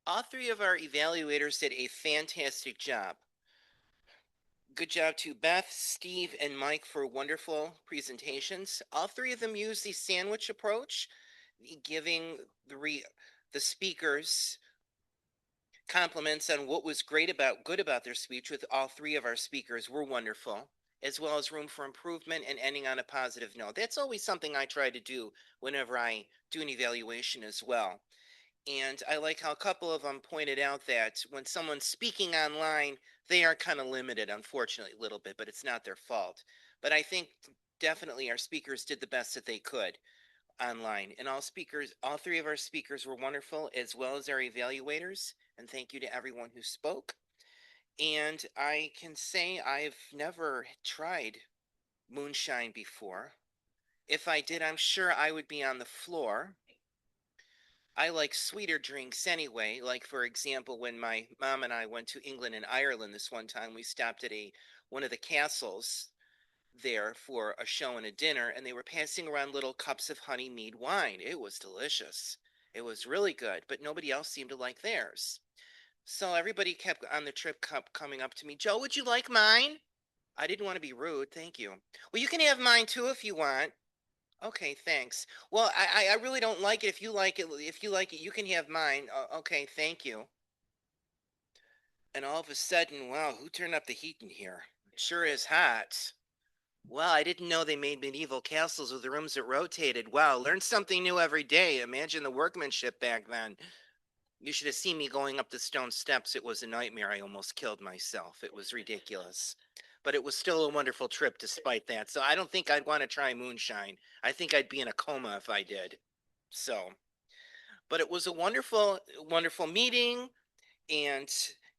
All three of our evaluators did a fantastic job. Good job to Beth, Steve, and Mike for wonderful presentations. All three of them used the sandwich approach, giving the speakers compliments on what was good about their speech. With all three of our speakers were wonderful, as well as room for improvement and ending on a positive note. That's always something I try to do whenever I do an evaluation as well. And I like how a couple of them pointed out that when someone's speaking online, they are kind of limited, unfortunately, a little bit, but it's not their fault. But I think definitely our speakers did the best that they could online. And all three of our speakers were wonderful, as well as our evaluators. And thank you to everyone who spoke. And I can say I've never tried moonshine before. If I did, I'm sure I would be on the floor. I like sweeter drinks anyway. Like, for example, when my mom and I went to England and Ireland this one time, we stopped at one of the castles there for a show and a dinner, and they were passing around little cups of honey mead wine. It was delicious. It was really good, but nobody else seemed to like theirs. So everybody kept on the trip coming up to me, Joe, would you like mine? I didn't want to be rude. Thank you. Well, you can have mine too if you want. Okay, thanks. Well, I really don't like it. If you like it, you can have mine. Okay, thank you. And all of a sudden, wow, who turned up the heat in here? It sure is hot. Wow, I didn't know they made medieval castles with rooms that rotated. Wow, learn something new every day. Imagine the workmanship back then. You should have seen me going up the stone steps. It was a nightmare. I almost killed myself. It was ridiculous. But it was still a wonderful trip despite that. So I don't think I'd want to try moonshine. I think I'd be in a coma if I did. So, but it was a wonderful, wonderful meeting and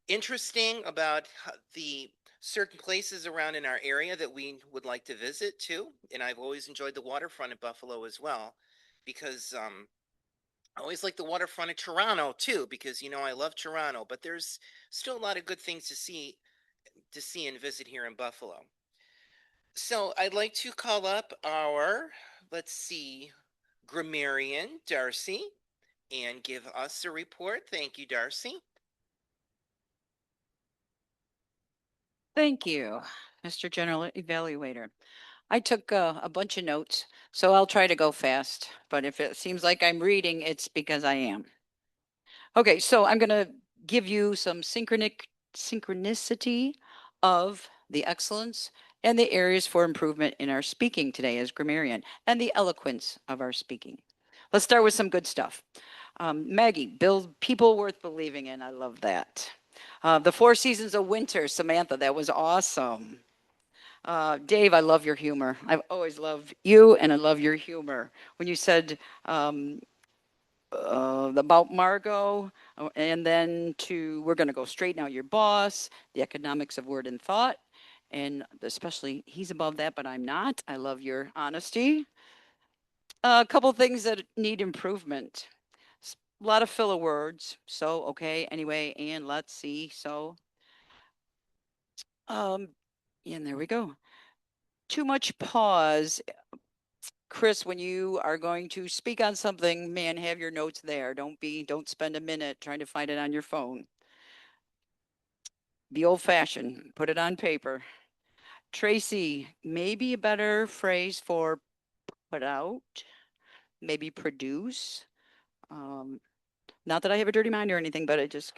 interesting about the certain places around in our area that we would like to visit too. And I've always enjoyed the waterfront at Buffalo as well, because I always like the waterfront of Toronto too, because I love Toronto, but there's still a lot of good things to see and visit here in Buffalo. So I'd like to call up our, let's see, grammarian, Darcy, and give us a report. Thank you, Darcy. Thank you, Mr. General Evaluator. I took a bunch of notes, so I'll try to go fast. But if it seems like I'm reading, it's because I am. Okay, so I'm going to give you some synchronicity of the excellence and the areas for improvement in our speaking today as grammarian and the eloquence of our speaking. Let's start with some good stuff. Maggie, build people worth believing in. I love that. The 4 seasons of winter, Samantha, that was awesome. Dave, I love your humor. I've always loved you, and I love your humor. When you said about Margot, and then we're going to go straighten out your boss, the economics of word and thought, and especially he's above that, but I'm not. I love your honesty. A couple things that need improvement. A lot of filler words. So, okay, anyway, and let's see. So, and there we go. Too much pause. Chris, when you are going to speak on something, man, have your notes there. Don't spend a minute trying to find it on your phone. Be old fashioned, put it on paper. Tracy, maybe a better phrase for put out, maybe produce. Not that I have a dirty mind or anything, but it just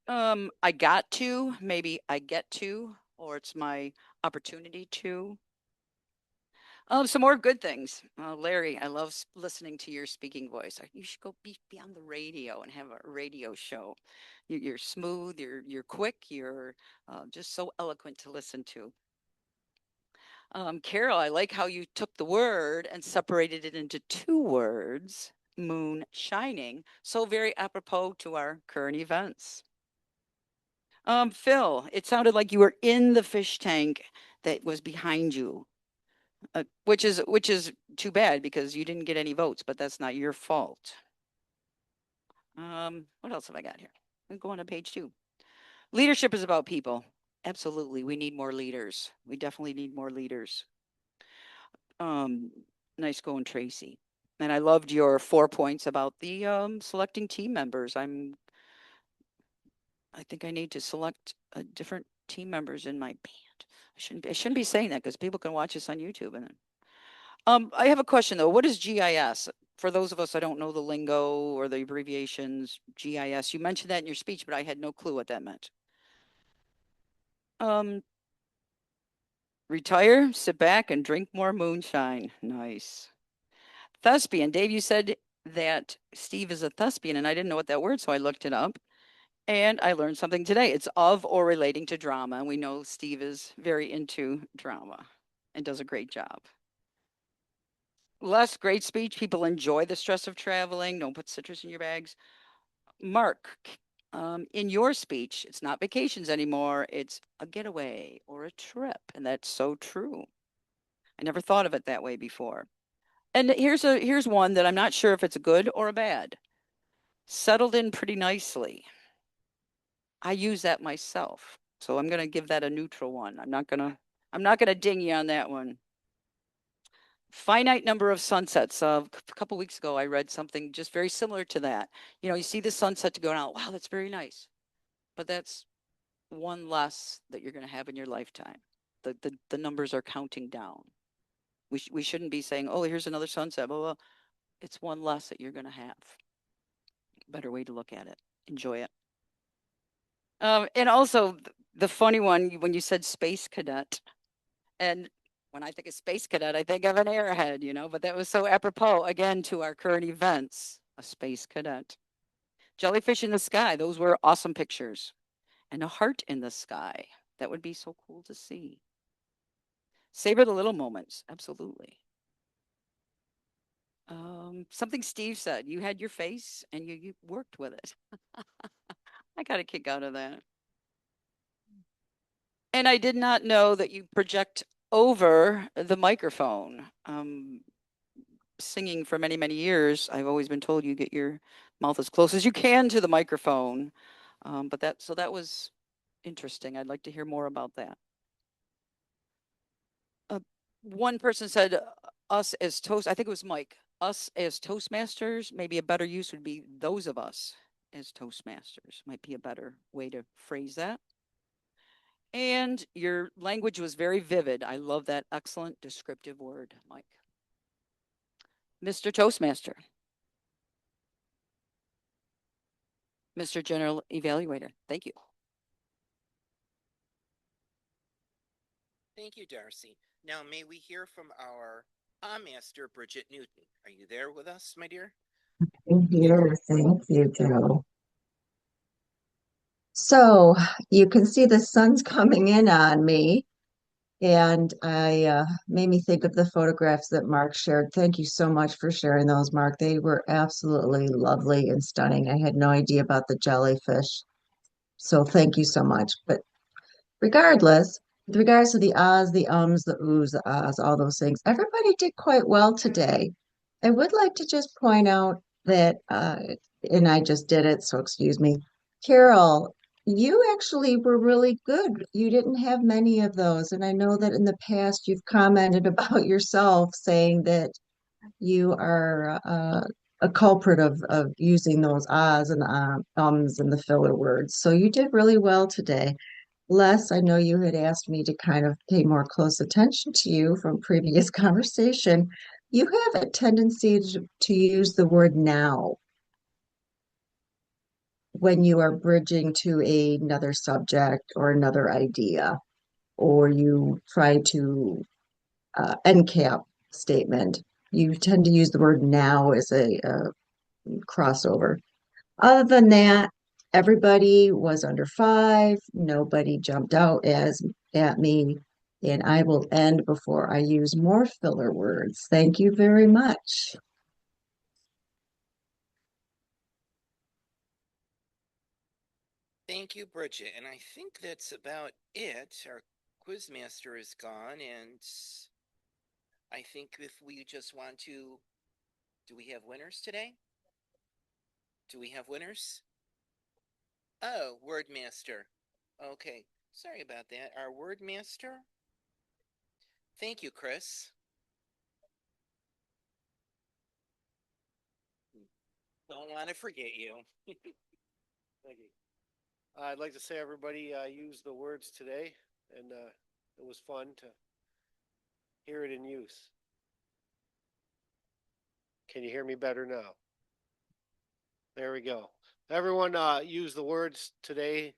I got to, maybe I get to, or it's my opportunity to. Some more good things. Larry, I love listening to your speaking voice. You should go be on the radio and have a radio show. You're smooth, you're quick, you're just so eloquent to listen to. Carol, I like how you took the word and separated it into two words, moon shining. So very apropos to our current events. Phil, it sounded like you were in the fish tank that was behind you, which is too bad because you didn't get any votes, but that's not your fault. What else have I got here? I'm going to page 2. Leadership is about people. Absolutely, we need more leaders. We definitely need more leaders. Nice going, Tracy. And I loved your 4 points about the selecting team members. I think I need to select different team members in my band. I shouldn't be saying that because people can watch this on YouTube. And I have a question though. What is GIS? For those of us that don't know the lingo or the abbreviations, GIS. You mentioned that in your speech, but I had no clue what that meant. Retire, sit back, and drink more moonshine. Nice. Thespian. Dave, you said that Steve is a thespian, and I didn't know what that word, so I looked it up. And I learned something today. It's of or relating to drama. And we know Steve is very into drama and does a great job. Les, great speech. People enjoy the stress of traveling. Don't put citrus in your bags. Mark, in your speech, it's not vacations anymore. It's a getaway or a trip. And that's so true. I never thought of it that way before. And here's one that I'm not sure if it's a good or a bad. Settled in pretty nicely. I use that myself. So I'm going to give that a neutral one. I'm not going to ding you on that one. Finite number of sunsets. A couple weeks ago, I read something just very similar to that. You know, you see the sunset going out. Wow, that's very nice. But that's one less that you're going to have in your lifetime. The numbers are counting down. We shouldn't be saying, oh, here's another sunset. Blah, blah. It's one less that you're going to have. Better way to look at it. Enjoy it. And also the funny one when you said space cadet, and when I think of space cadet, I think of an airhead, you know, but that was so apropos again to our current events, a space cadet. Jellyfish in the sky, those were awesome pictures. And a heart in the sky, that would be so cool to see. Savor the little moments, absolutely. Something Steve said, you had your face and you worked with it. I got a kick out of that. And I did not know that you project over the microphone. Singing for many, many years, I've always been told you get your mouth as close as you can to the microphone. But that was interesting. I'd like to hear more about that. One person said us as I think it was Mike, us as Toastmasters, maybe a better use would be those of us as Toastmasters, might be a better way to phrase that. And your language was very vivid. I love that excellent descriptive word, Mike. Mr. Toastmaster. Mr. General Evaluator, thank you. Thank you, Darcy. Now, may we hear from our Master, Bridget Newton. Are you there with us, my dear? I'm here. Thank you, Joe. So you can see the sun's coming in on me, and I made me think of the photographs that Mark shared. Thank you so much for sharing those, Mark. They were absolutely lovely and stunning. I had no idea about the jellyfish, so thank you so much. But regardless, with regards to the ahs, the ums, the oohs, the ahs, all those things, everybody did quite well today. I would like to just point out that, and I just did it, so excuse me. Carol, you actually were really good. You didn't have many of those. And I know that in the past you've commented about yourself saying that you are a culprit of using those ahs and ums and the filler words. So you did really well today. Les, I know you had asked me to kind of pay more close attention to you from previous conversation. You have a tendency to use the word now when you are bridging to another subject or another idea, or you try to end cap statement. You tend to use the word now as a crossover. Other than that, everybody was under 5. Nobody jumped out at me. And I will end before I use more filler words. Thank you very much. Thank you, Bridget. And I think that's about it. Our quizmaster is gone, and I think if we just want to, do we have winners today? Do we have winners? Oh, Wordmaster. Okay, sorry about that. Our Wordmaster. Thank you, Chris. Don't want to forget you. Thank you. I'd like to say everybody used the words today, and it was fun to hear it in use. Can you hear me better now? There we go. Everyone used the words today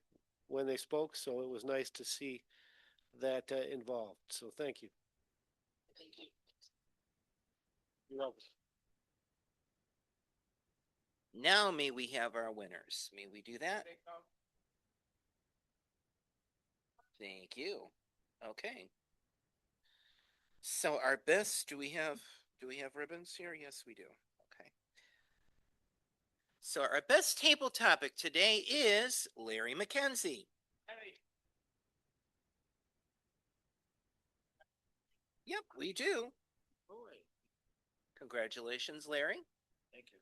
when they spoke, so it was nice to see that involved. So thank you. Thank you. You're welcome. Now may we have our winners. May we do that? Thank you. Okay. So our best, do we have ribbons here? Yes, we do. Okay. So our best table topic today is Larry McKenzie. Yep, we do. Congratulations, Larry. Thank you.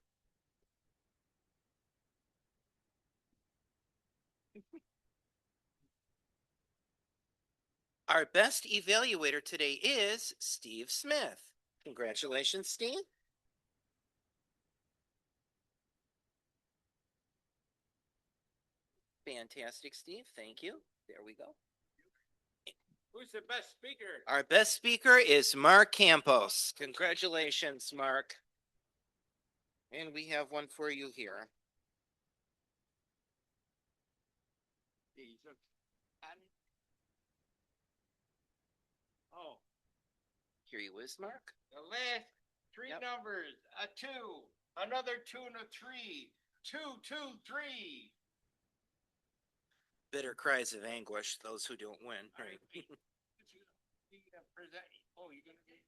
Our best evaluator today is Steve Smith. Congratulations, Steve. Fantastic, Steve. Thank you. There we go. Who's the best speaker? Our best speaker is Mark Campos. Congratulations, Mark. And we have one for you here. Oh, Here you is, Mark. the last three numbers: a 2, another 2, and a 3. 2, 2, 3. Bitter cries of anguish, those who don't win. Right. Oh, you're gonna get.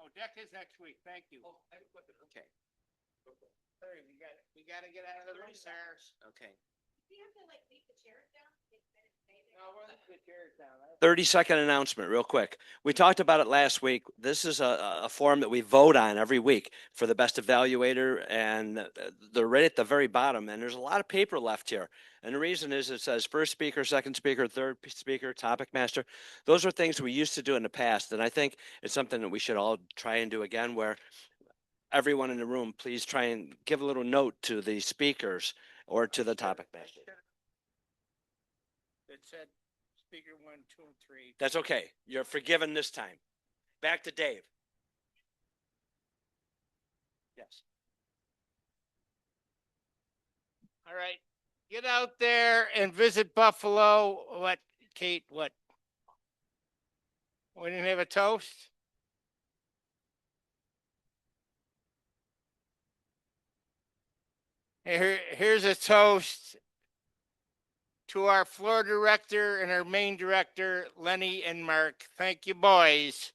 Oh, deck is next week. Thank you. Okay. Sorry, we gotta get out of the room, sir. Okay. 30-second announcement, real quick. We talked about it last week. This is a form that we vote on every week for the best evaluator, and they're right at the very bottom. And there's a lot of paper left here. And the reason is it says first speaker, second speaker, third speaker, topic master. Those are things we used to do in the past. And I think it's something that we should all try and do again, where everyone in the room, please try and give a little note to the speakers or to the topic master. It said speaker 1, 2, and 3. That's okay. You're forgiven this time. Back to Dave. Yes. All right. Get out there and visit Buffalo. What, Kate? What? We didn't have a toast? Here's a toast to our floor director and our main director, Lenny and Mark. Thank you, boys.